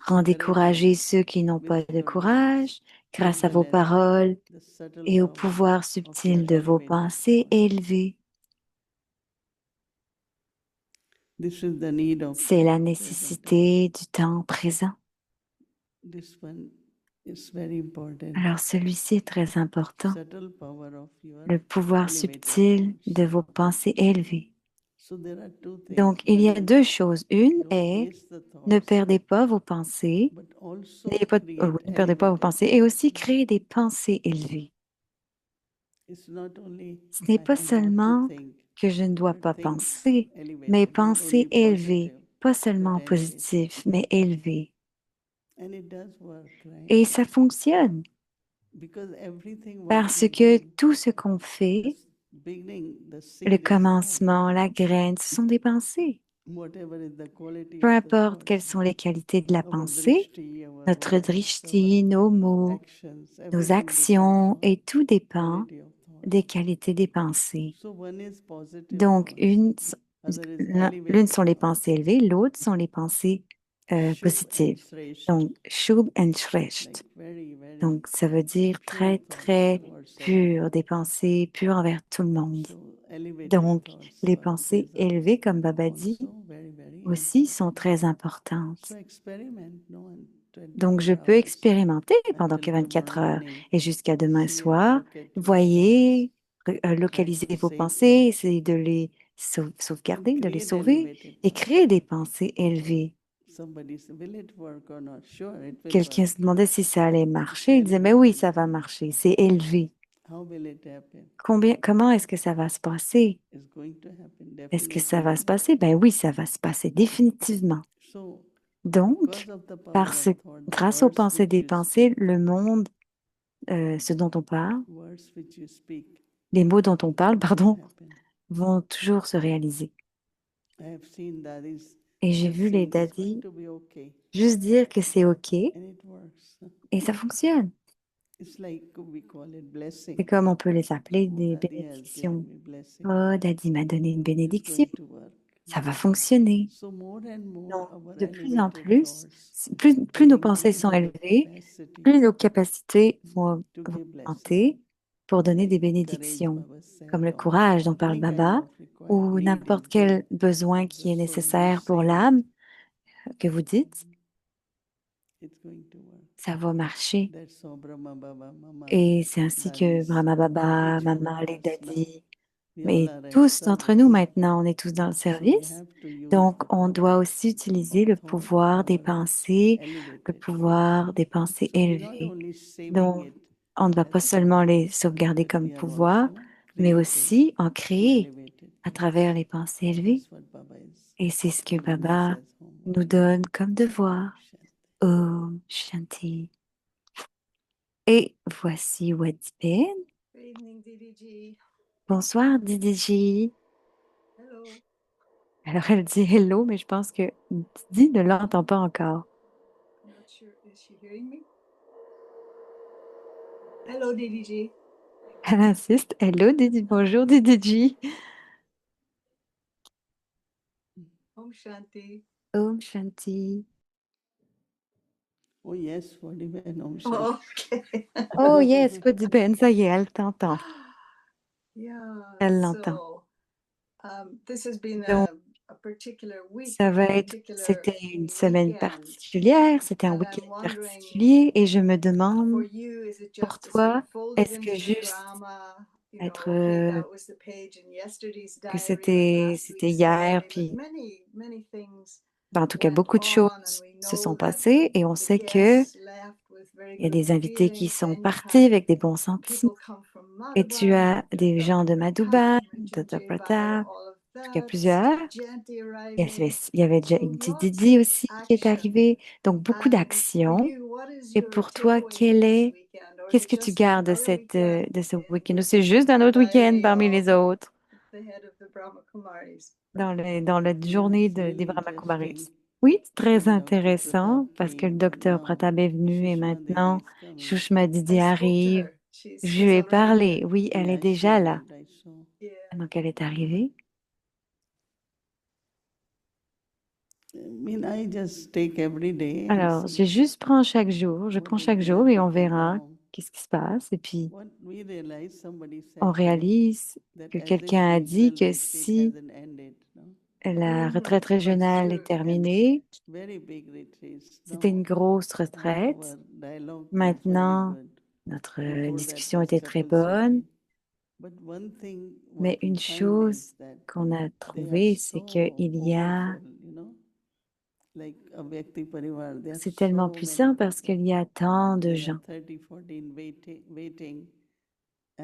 Rendez courageux ceux qui n'ont pas de courage grâce à vos paroles et au pouvoir subtil de vos pensées élevées. C'est la nécessité du temps présent. Alors celui-ci est très important, le pouvoir subtil de vos pensées élevées. Donc il y a deux choses. Une est, ne perdez pas vos pensées, ne perdez pas vos pensées, et aussi créer des pensées élevées. Ce n'est pas seulement que je ne dois but pas think penser, mais elevated, not penser only élevé, positive, pas but seulement elevated. positif, mais élevé. And it does work, right? Et ça fonctionne Because everything what parce we que do, tout ce qu'on the fait, beginning, the le seed is thought. commencement, la graine, ce sont des pensées. Whatever is the quality Peu of the importe thought, quelles sont les qualités de la our pensée, drishti, our notre words, drishti, nos mots, actions, nos everything depends actions, on et tout dépend quality of thought. des qualités des pensées. So one is positive Donc, thoughts, other is l'une elevated sont les thoughts. pensées élevées, l'autre sont les pensées Shubh and positives. Shreshth, Donc, Shubh and Shresht. like very, very Donc, ça veut dire pure très, thoughts très towards pur, everyone. des pensées pures envers tout le monde. So elevated Donc, thoughts les are pensées these are élevées, comme Baba dit, also very, very aussi important. sont très importantes. So experiment, no, and Donc, 24 je peux hours expérimenter pendant until que 24 tomorrow heures. morning. Et jusqu'à demain See it, soir, locate your thoughts, voyez, try localisez to vos save pensées, thoughts, essayez de les and sauvegarder, de les create sauver elevated et thoughts. créer des pensées élevées. Somebody said, will it work or not? Sure, it will Quelqu'un work. se demandait si ça allait marcher. Il disait, mais oui, ça va marcher. C'est élevé. How will it happen? Comment est-ce que ça va se passer? It's going to happen Est-ce que ça va se definitely. passer? Ben oui, ça va se passer définitivement. So, Donc, because of the power of thought, the grâce aux words pensées which des you pensées, speak, le monde, ce dont on parle, words which you speak, les mots dont on parle, will pardon, happen. vont toujours se réaliser. I have seen daddies Et j'ai just vu les saying it's going daddies to be okay, juste dire que c'est OK et and it works. ça fonctionne. It's like we call it C'est blessing. comme on peut les appeler Oh, des daddy has bénédictions. given me blessing. Oh, Daddy m'a donné une It's bénédiction. going to work. Ça va fonctionner. So more and more Donc, our de plus en elevated plus, thoughts plus will nos pensées increase sont our élevées, capacity plus nos capacités to vont give blessing. augmenter pour donner des Like courage, bénédictions, Baba said, comme le or courage dont parle any kind Baba, of required ou need n'importe is there. quel besoin qui est So you nécessaire pour say that, l'âme que vous dites, it's going to work. ça va marcher. That's how Brahma Baba, Mama, Et c'est ainsi que Dadis, Brahma Baba, each one Mama, of les us now, daddies, we all mais are at tous d'entre nous service. maintenant, on est tous dans le So we service. have to use Donc, the on power doit aussi utiliser of le thought, pouvoir des power of pensées, le elevated. pouvoir des pensées So we're not élevées. only saving Donc, it on ne va pas as seulement power, les sauvegarder but comme we are pouvoir, also mais creating aussi en through créer elevated à thoughts. travers les pensées élevées. That's what Baba is Et c'est ce que giving us Baba as homework. nous donne comme devoir. Shanti. Om Shanti. Et voici Wadben. Good evening, DDG. Bonsoir Didi. Hello. Alors elle dit hello, mais je pense que Didi ne l'entend pas encore. I'm not sure. Is she hearing me? Hello, DDG. Elle insiste. Hello Didi, bonjour Didi. Om Shanti. Om Shanti. Oh yes, for divine Om Shanti. Oh, okay. Oh yes, Wadben, ça y est, elle t'entend. Yeah. Elle l'entend. So, this has been Donc, a particular week, ça a va être, particular c'était une semaine weekend. particulière, c'était un And I'm week-end wondering, particulier et je me for demande, you, is it pour just to toi, sort of fold it est-ce into que the juste drama? You être, know, okay, that was the page in yesterday's que diary or c'était last c'était week's hier, diary, but puis many things ben, en tout cas, went beaucoup de on, and choses we se know sont that passées et on the sait que guests left with very il y a good des invités qui feelings. sont Then you partis had avec des bons sentiments people come from et tu Madhuban, as des gens de Dr. Madhuban, Pratap, Dr. Mrityunjay Bhai, Pratap, all of en tout cas that, plusieurs. Sister Jayanti Il y avait déjà arriving. So une petite lots Didi of aussi qui est action. arrivée, donc beaucoup And for d'actions. you, what is Et your pour toi, takeaway from this weekend? Or is qu'est-ce it que tu just gardes de another weekend de ce week-end? Ou with c'est juste un the autre week-end diary parmi of les autres, the head of the Brahma Kumaris? dans la Yeah, journée it's des really Brahmakumaris? interesting. Oui, c'est très When Dr. intéressant Pratap parce que le came, docteur now Pratap est venu et Sushma Devi maintenant is coming. Shushma Didi I spoke to arrive. her. Je She's lui ai already parlé. here. Oui, elle Yeah, est she déjà là. arrived, I saw. Yeah. Donc, elle est arrivée. I mean, I just take every day and Alors, see je prends what chaque is jour there, et on because verra now qu'est-ce qui se passe. Et puis, what we realize, somebody on said to me réalise that que as if quelqu'un a dit spiritual que retreat si hasn't ended, no? la retraite But it's régionale est true. terminée, Very big retreats. c'était une Now grosse our retraite. dialogue was very Maintenant, good. notre Before that discussion was était très couples bonne, retreat. But one thing what mais we une find chose is that qu'on a they are trouvée, c'est so qu'il y a, powerful, you know, like a Vyakti Parivar, there are c'est tellement so many puissant parce people. qu'il y a tant de There are gens. 30, 14 waiting.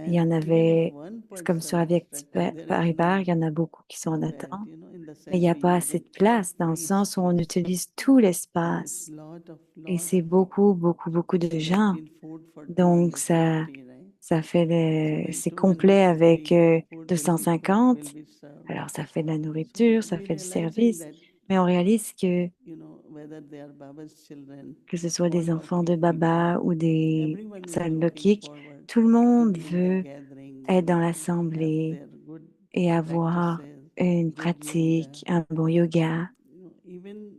Il y en And even if avait, one c'est comme sur person avec expected, there is Paribas, il no y en a beaucoup qui sont en that, attente, in the mais il n'y sense a we pas use assez de it place dans le free sens où on space. utilise tout It's l'espace. Et lot c'est of people. beaucoup, beaucoup, beaucoup de So that gens. means food for Donc, ça, 250, right? ça fait So c'est when complet avec 250 food will 250. be served. Alors, ça fait de la So nourriture, ça we fait du realizing service. that, Mais on réalise whether they are Baba's children que ce soit des or enfants de working people, Baba ou des everyone is personnes looking lokiques, forward tout le to monde be in the veut gathering être dans have l'assemblée their good et avoir practices, une good yoga. pratique, un bon yoga, Even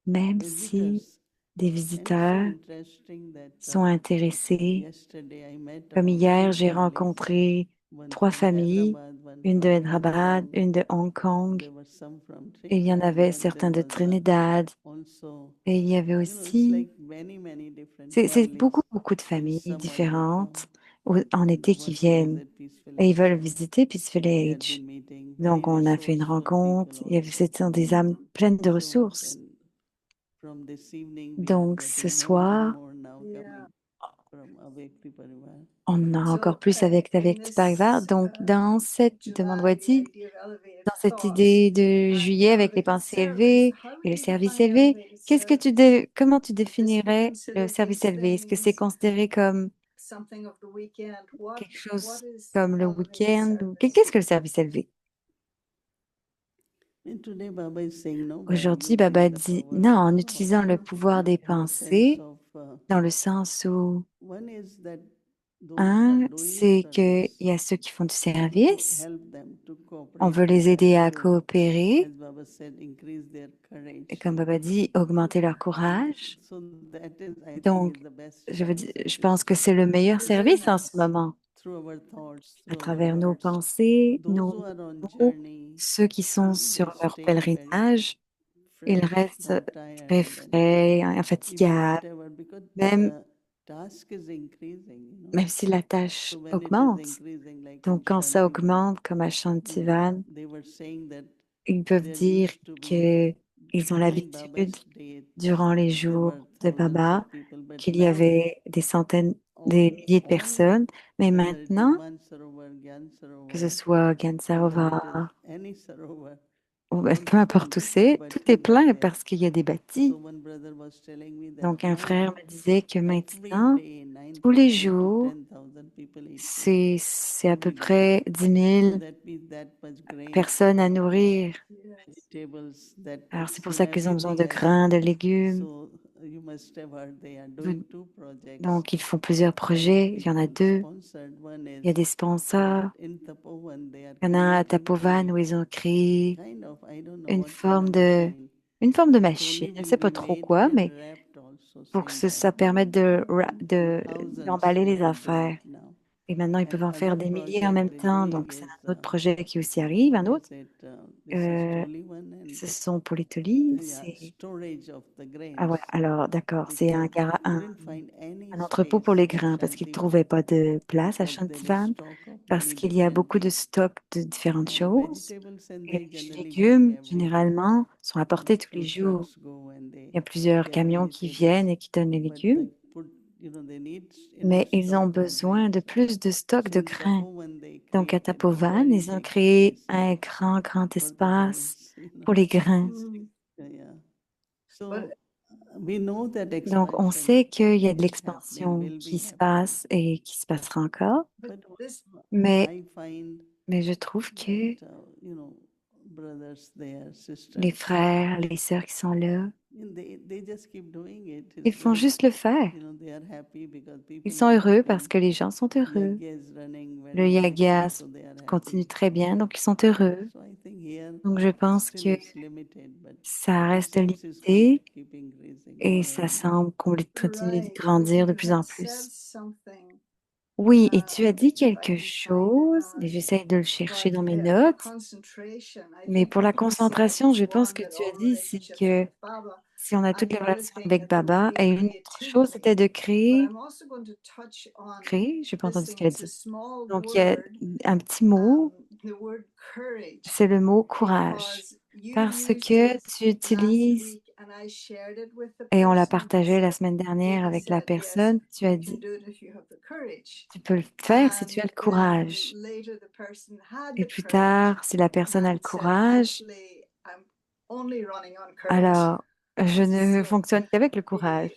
même si visitors. des And it's so visiteurs interesting that sont intéressés. yesterday I met Comme about hier, three j'ai families, rencontré one 3 from familles, Hyderabad, one une de from Hong Hyderabad, Kong. une de Hong Kong, There was some from et il y en Trinidad, avait and there certains de was Trinidad, also, et il y avait it's aussi, like many different c'est families beaucoup, beaucoup de in familles summer they come différentes en and été qui want to viennent, visit Peaceful et ils Age. veulent So visiter Peaceful we had Age. been meeting very Donc, on a fait une resourceful rencontre, people il y avait, also. c'était des âmes pleines de So ressources. and from this evening we are Donc, ce getting more soir, now Yeah. coming from Avekti Parivar. on a encore So, plus in avec Tiparivar. this Donc, dans cette de July, the vendredi, idea of elevated dans cette thoughts idée de and the juillet avec les elevated pensées service, élevées how et would le you service define élevé, elevated comment service? tu Is this définirais le considered service these élevé? Est-ce que c'est things considéré comme something of the weekend? quelque What chose is comme le elevated week-end ou service? qu'est-ce que le service élevé? And today Baba is saying no by Aujourd'hui, using Baba the dit power non, of en thought utilisant le pouvoir des in the sense pensées, of dans le sens où, one is that those who are un, doing c'est qu'il service, y a ceux qui font du we want to service, help them to on cooperate veut with les them aider à to, coopérer, as Baba said, increase their et courage. comme Baba dit, augmenter leur courage. So that is, I think, Donc, is the best je service pense que c'est le meilleur It's very service en ce nice. moment, through our thoughts, à through our travers nos words. pensées, Those who nos are on mots, journey, ceux qui sont they sur leur stay very pèlerinage, ils fresh, restent not très tired, and frais, even infatigables, whatever, because même, the task is increasing. même si la tâche So when it is augmente. increasing, like in Donc, quand ça Shantivan, augmente, comme à Shantivan, they were saying that ils peuvent they're dire used to be qu'ils ont during l'habitude, Baba's dates, durant les there were jours de thousands Baba, of people, but qu'il y now avait des centaines, des milliers de all, personnes, mais whether it is maintenant, Mansarovar, Gyan que ce Sarovar, soit whether it is Gansarovar, any Sarovar, ou all peu importe où full, c'est, tout est bhattis are plein there. parce qu'il y a des So bâtis. one brother was telling me that Donc, un now frère me disait que every maintenant, day tous les 9,000 to jours, 10,000 people eat food c'est à peu every day. près 10 So 000 that means that much grains, personnes à nourrir. Yes. vegetables, that Alors, much. c'est pour So ça qu'ils ont besoin everything de has. grains, de légumes. So you must have heard they are Vous- doing two projects Donc, ils font plusieurs that projets. Il y en a people 2. sponsored. One Il y a is des that sponsors. in Tapovan they are Il y en a un à creating Tapovan où ils ont créé kind of, I don't know une what kind forme of de, machine. une forme de It machine. only Je ne will sais pas be trop made quoi, and mais wrapped also pour que same time. ça permette de Thousands d'emballer they les could do affaires. it now. Et maintenant, ils peuvent And en faire other des milliers en même project they're temps. doing Donc, c'est is, un autre projet qui aussi arrive, un what autre. is it? This is Euh, Toli one and Ce sont pour les tolis. yeah, storage of the Ah grains ouais, alors d'accord, c'est because they couldn't find any un entrepôt pour space les in grains parce qu'ils ne Shantivan trouvaient pas de place à because there is Chantivan, stock of parce many qu'il y a different beaucoup de things. stocks de différentes And choses. vegetables and Et they les generally bring légumes, every day. généralement, sont apportés tous les Two jours. trucks go and they Il y a plusieurs get camions qui viennent vegetables, et qui donnent les but légumes, they put, they need enough mais ils ont stock of besoin grains. de plus de stocks So de in grains. Tapovan they Donc, à created a Tapovan, very ils ont big créé space un grand for the espace grains. pour les grains. Mm. Yeah. But So we know that Donc, on expansion sait qu'il y a de is happening, l'expansion will be qui se happening. passe et qui se passera encore, but But this mais, I find je trouve que that, brothers there, les sisters, frères, les sœurs qui sont là, they just keep doing it. ils It's font very, juste le faire. they are happy because Ils people sont are heureux parce happy. que les gens sont heureux. Yagya is running Le very nicely, yaga so they are continue happy. très bien, donc ils sont heureux. So I think here Donc je pense still que it's limited, but ça it reste seems it's going to limité keep increasing et more ça and more. semble continuer de right, but grandir de you plus had en said plus. something. Oui, et tu as dit If I quelque can find it chose, now, et j'essaie de le chercher but dans mes for notes, concentration, I mais think pour la what you said concentration, is je pense one que that tu as all dit, c'est relationships que with Baba, si on a and toutes les the other relations thing avec that there would Baba, be et une autre chose, c'était creativity. de But créer, I'm also going to touch on j'ai pas this entendu ce thing. qu'elle a It's a dit. small Donc, il y a word, un petit mot, the word courage, c'est le mot courage, because you parce used que it tu last utilises week, and when I shared it with the Et on l'a person, they partagé la said, semaine they dernière even avec la said, yes, personne. Tu as you can dit, do it if you have the courage. tu peux le faire si tu as And le when courage. later the person had Et the plus courage tard, si la personne a le and said, courage, actually, I'm only running on courage. alors je ne So fonctionne qu'avec le courage.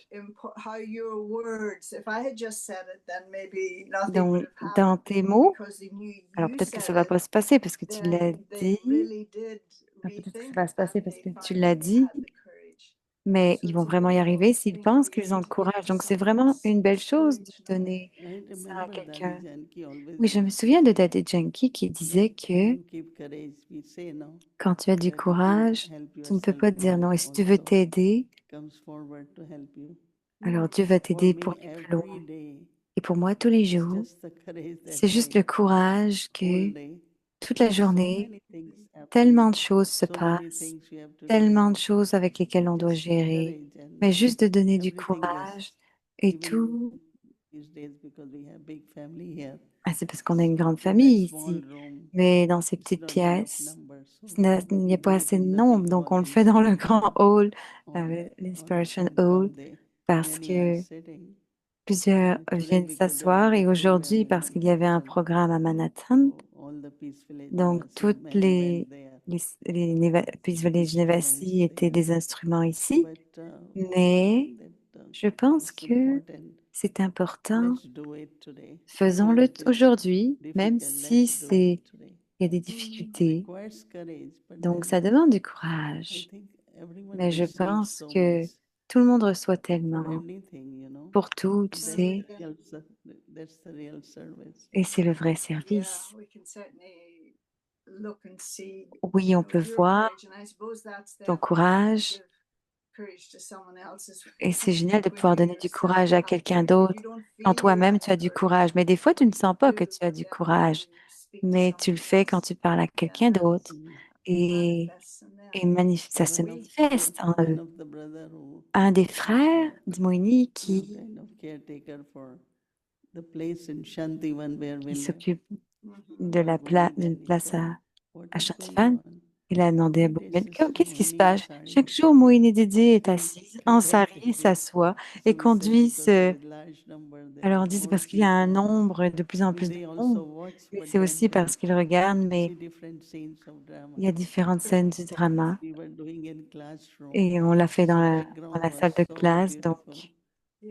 how your words, if I had just said it, then maybe nothing would Donc, have dans happened. tes But mots, because they knew alors you peut-être que said ça va it, pas se passer parce que tu l'as then they dit. really did Alors, peut-être que ça rethink va se passer and parce they que tu found l'as that they dit, had the courage. mais So ils it's vont a vraiment y beautiful arriver s'ils thing to pensent be qu'ils able ont le to give courage. Donc, c'est someone vraiment else une belle chose de courage. donner I ça à remember Daddy quelqu'un. Janki always Oui, je me used to souviens de say, Daddy Yankee qui disait when que you keep courage, we say no. quand tu as du But if you courage, help tu ne peux yourself, pas dire non. God Et si tu veux also t'aider, comes forward to help you. alors Dieu va For t'aider pour me, aller plus every loin. day, Et pour moi, tous les it's jours, just the courage that c'est juste le I courage que whole day. toute la So journée, many things tellement happening, de choses se so many passent, things we have to do. tellement de choses avec lesquelles on doit Just gérer, courage and mais juste de donner du everything courage just et even tout. these days because we have big family here. Ah, c'est parce qu'on a une grande In that famille small ici, room, mais dans ces it's petites not enough pièces, number, so il n'y we a pas do it assez de in the nombre, big donc hall on le fait dans le grand hall, l'Inspiration Hall, all day. parce Many are que sitting. plusieurs And today, viennent because there was s'asseoir a et program aujourd'hui, in parce qu'il y avait un Manhattan, programme à Manhattan, so all the Peace Village donc Nivasis toutes men went there Peace to Village instruments Navasi étaient there. des instruments ici, But I mais think that je pense it's que important. c'est important. Let's do it today. Even Faisons-le if it's aujourd'hui, même difficult, si let's do c'est, it today. il y a des difficultés. Requires courage, but Donc, ça then demande du I courage. think everyone Mais je receives pense so que much tout le monde reçoit for tellement anything, pour tout, tu That's sais, the real, that's the real service. et c'est le vrai Yeah, service. we can certainly look and see, Oui, on peut your voir courage, and I suppose that's ton then when you courage, give courage to someone else as et c'est well, génial de when pouvoir you donner du yourself courage à have quelqu'un courage, when you d'autre. don't Quand feel you toi-même, have tu as du courage, courage, mais des fois, tu ne but you sens pas que do, tu as but du then when courage, you speak to mais tu le someone fais quand else, tu parles à then quelqu'un that d'autre, et, manifests in them. ça se One of the manifeste en one eux. of the brother who Un des was frères d'Imoini qui kind of caretaker for the place in Shantivan where qui when s'occupe Mhm. de la going, d'une then he place said, "What à is going Chantivan. on?" Il a demandé à Every day, Boumediene, Sister qu'est-ce qui se Moini in passe? sari Chaque jour, Moïne Didier est doing assise en sari, conducting this. s'assoit et So we said conduit because there ce... is large number, Alors on then dit c'est all parce qu'il y a un people. nombre, de plus en We plus de they also monde, watch, mais but c'est aussi then parce qu'il regarde, we mais see different scenes of drama. il y a différentes scènes du drama We were doing in classroom, et on l'a fait so dans background la was salle de so classe, donc beautiful.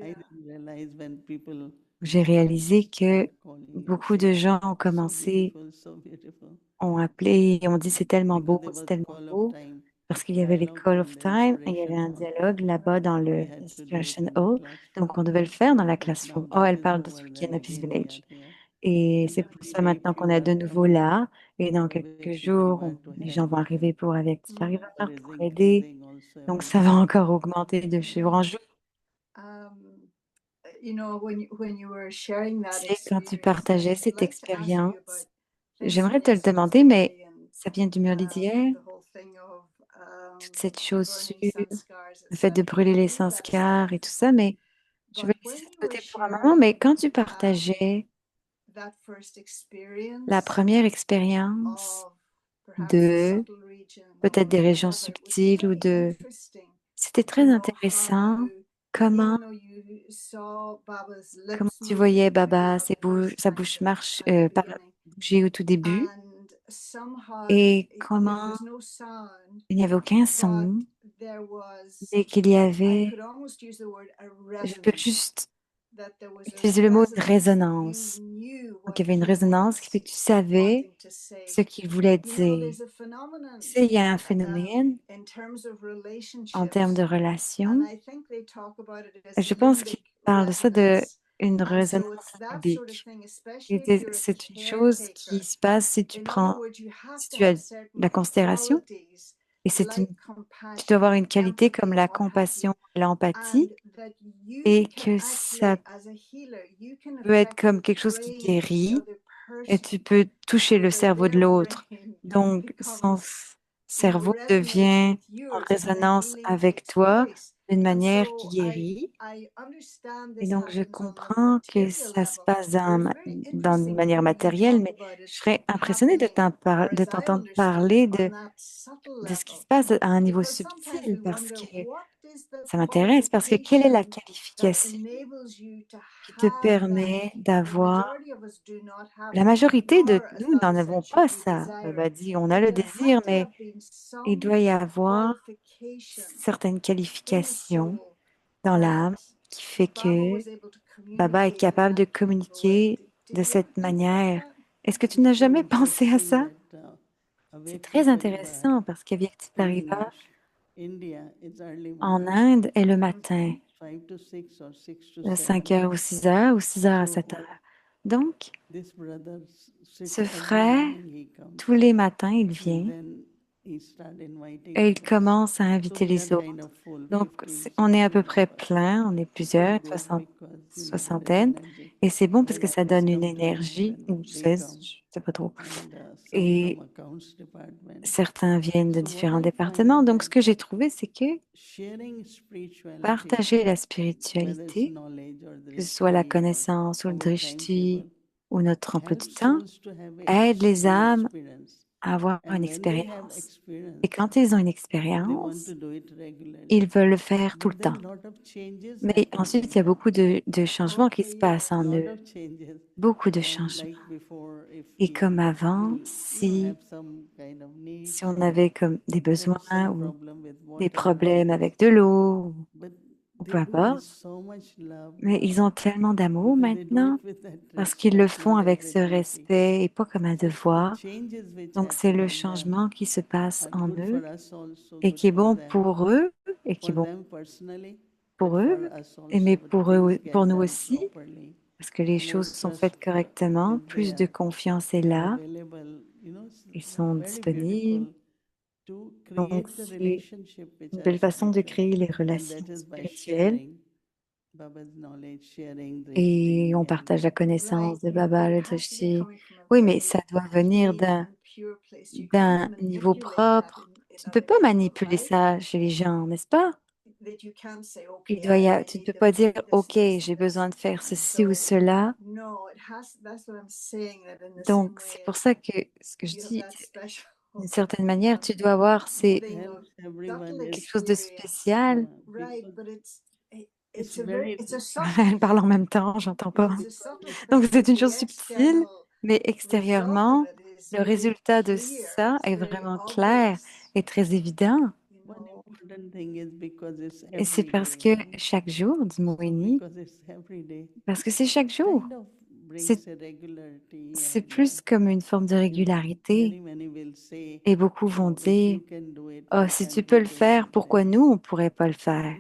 I Yeah. didn't realize when people j'ai réalisé que start calling and beaucoup de saying, gens ont so commencé, beautiful, so beautiful. ont appelé et ont dit Because there was c'est a tellement call of beau, time parce qu'il y avait les dialogue Call in of the Time et il y avait inspiration un hall. dialogue là-bas dans So le we had to do it Inspiration in the Hall. classroom. Donc, on devait le faire dans la But now classroom. Oh, that elle is parle de over, celui qui est then à Peace again we are Village. here. Et And c'est pour ça very maintenant qu'on few est are de nouveau coming. là. Et dans quelques Always jours, Parivar to les help. gens vont arriver pour avec Mhm. Parivar It is pour aider. increasing also Donc, every ça va day. encore augmenter de jour en jour. Um, when you were sharing that C'est quand tu experience, partageais I'd cette like to ask you expérience. about J'aimerais te le Sons demander, mais Murli and ça vient du mur d'hier, the whole thing of toute cette chose burning sûre, sanskars, le fait de etc. brûler I les know that sanskars et stuff, tout ça, mais je vais but laisser when ça de you were côté pour un moment. Mais sharing quand tu partageais that first la experience première expérience of perhaps the de subtle region peut-être or des régions whatever, it was subtiles ou very de... interesting C'était to très know how, intéressant comment, even though you saw Baba's comment lips tu voyais moving through Baba, that first sa kind bouche of marche, at the beginning, bouger au tout début and somehow, et there comment was no sound, il n'y avait aucun but son there was, et qu'il y I avait, could almost use the word a je peux resonance, juste that there was a utiliser le mot une resonance that you résonance. knew Donc what il y avait une he résonance qui fait was que tu savais wanting to say. ce qu'il voulait You know, dire. there's a phenomenon Tu sais, il y a un phénomène in terms of en termes de relationships, and relations. I think they talk about it as Et a je pense qu'il limbic parle de ça, de resonance. une And résonance so it's that sort of limbique. thing, especially if you're a C'est une chose qui caretaker. se passe si tu In other prends, words, you have si to tu as have de certain la considération, qualities et like tu dois avoir compassion, une qualité comme empathy, la and what have you, compassion, l'empathie, and that you et can que ça actually, as a healer, you can peut être affect comme the quelque chose qui brain of the guérit, other et person tu peux toucher so le that cerveau de their l'autre. brain Donc, son becomes, cerveau resonates devient with en yours and a résonance healing avec takes toi place. d'une And manière qui so guérit. I understand Et this donc, je happens on the comprends que material ça se level, passe but it was very d'une interesting to manière hear you matérielle, talk mais about it je serais impressionnée happening, or de as I t'entendre understood it, parler on that subtle de ce qui se level. passe à un niveau Because sometimes subtil, we parce wonder que what Ça m'intéresse parce que quelle est la qualification qui te permet d'avoir... La majorité de nous n'en avons pas ça. Baba dit, on a le désir, mais il doit y avoir certaines qualifications dans l'âme qui fait que Baba est capable de communiquer de cette manière. Est-ce que tu n'as jamais pensé à ça? C'est très intéressant parce qu'Avyakti-Pariva en Inde est le matin, à 5 heures ou 6 heures ou 6 heures à 7 heures. Donc, ce frère, tous les matins, il vient et il commence à inviter les autres. Donc, on est à peu près plein, on est plusieurs, soixantaine, et c'est bon parce que ça donne une énergie, ou 16, je sais pas trop. Et certains viennent de différents départements. Donc, ce que j'ai trouvé, c'est que partager la spiritualité, que ce soit la connaissance ou le drishti ou notre emploi du temps, aide les âmes à avoir une expérience. Et quand ils ont une expérience, ils veulent le faire tout le temps. Mais ensuite, il y a beaucoup de changements qui se passent en eux, beaucoup de changements. Et comme avant, si on avait comme des besoins ou des problèmes avec de l'eau, ou peu importe, mais ils ont tellement d'amour maintenant parce qu'ils le font avec ce respect et pas comme un devoir. Donc, c'est le changement qui se passe en eux et qui est bon pour eux et qui est bon pour eux, mais pour eux, pour nous aussi, parce que les choses sont faites correctement, plus de confiance est là, ils sont disponibles. Donc, c'est une belle façon de créer les relations spirituelles et on partage la connaissance de Baba, le Drishti. Oui, mais ça doit venir d'un niveau propre. Tu ne peux pas manipuler ça chez les gens, n'est-ce pas? Tu ne peux pas dire, OK, j'ai besoin de faire ceci ou cela. Donc, c'est pour ça que ce que je dis, d'une certaine manière, tu dois avoir quelque chose de spécial. Elle parle en même temps, j'entends pas. Donc, c'est une chose subtile, mais extérieurement, le résultat de ça est vraiment clair et très évident. Et c'est parce que chaque jour, dit Moini, parce que c'est chaque jour. C'est plus comme une forme de régularité. Et beaucoup vont dire, oh, si tu peux le faire, pourquoi nous, on ne pourrait pas le faire?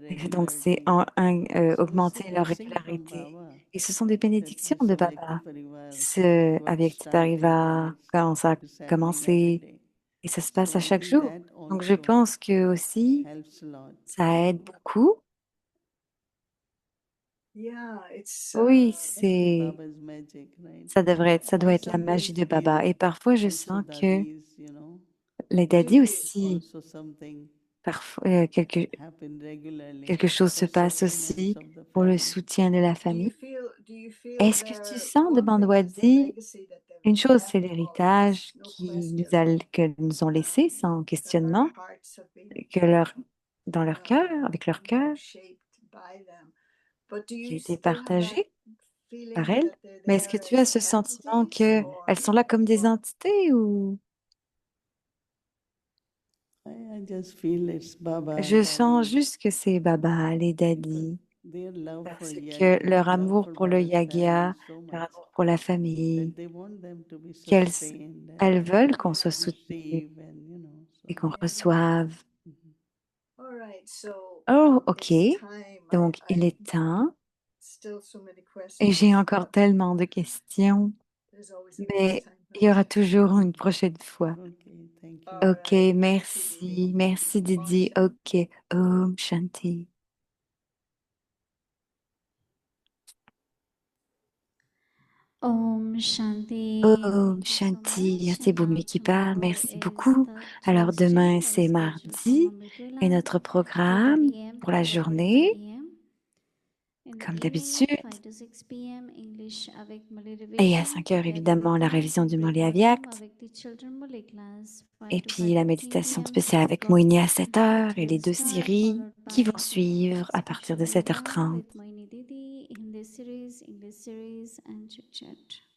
Et donc, c'est augmenter leur régularité. Et ce sont des bénédictions de Baba. Avec Tipariva, quand ça a commencé, et ça se passe à chaque jour. Donc, je pense que aussi, ça aide beaucoup. Oui, ça doit être la magie de Baba. Et parfois, je sens que les daddies aussi, parfois, quelque chose se passe aussi pour le soutien de la famille. Est-ce que tu sens de Bandwadi, une chose, c'est l'héritage que nous ont laissé sans questionnement, dans leur cœur, avec leur cœur, qui a été partagé par elles. Mais est-ce que tu as ce sentiment qu'elles sont là comme des entités ou... Je sens juste que c'est Baba, les daddies, parce que leur amour pour le yagya, leur amour pour la famille, elles veulent qu'on soit soutenu et qu'on reçoive. Oh, OK. Donc, il est temps. Et j'ai encore tellement de questions, mais il y aura toujours une prochaine fois. OK, merci. Merci Didi. OK. Om Shanti. Om Shanti. Om Shanti. C'est Boumi qui parle. Merci beaucoup. Alors demain, c'est mardi et notre programme pour la journée comme d'habitude. Et à 5 heures, évidemment, la révision du Molé Avyakt. Et puis la méditation spéciale avec Moïni à 7 heures et les 2 séries qui vont suivre à partir de 7h30. With Moini Didi, Hindi series and chit chat.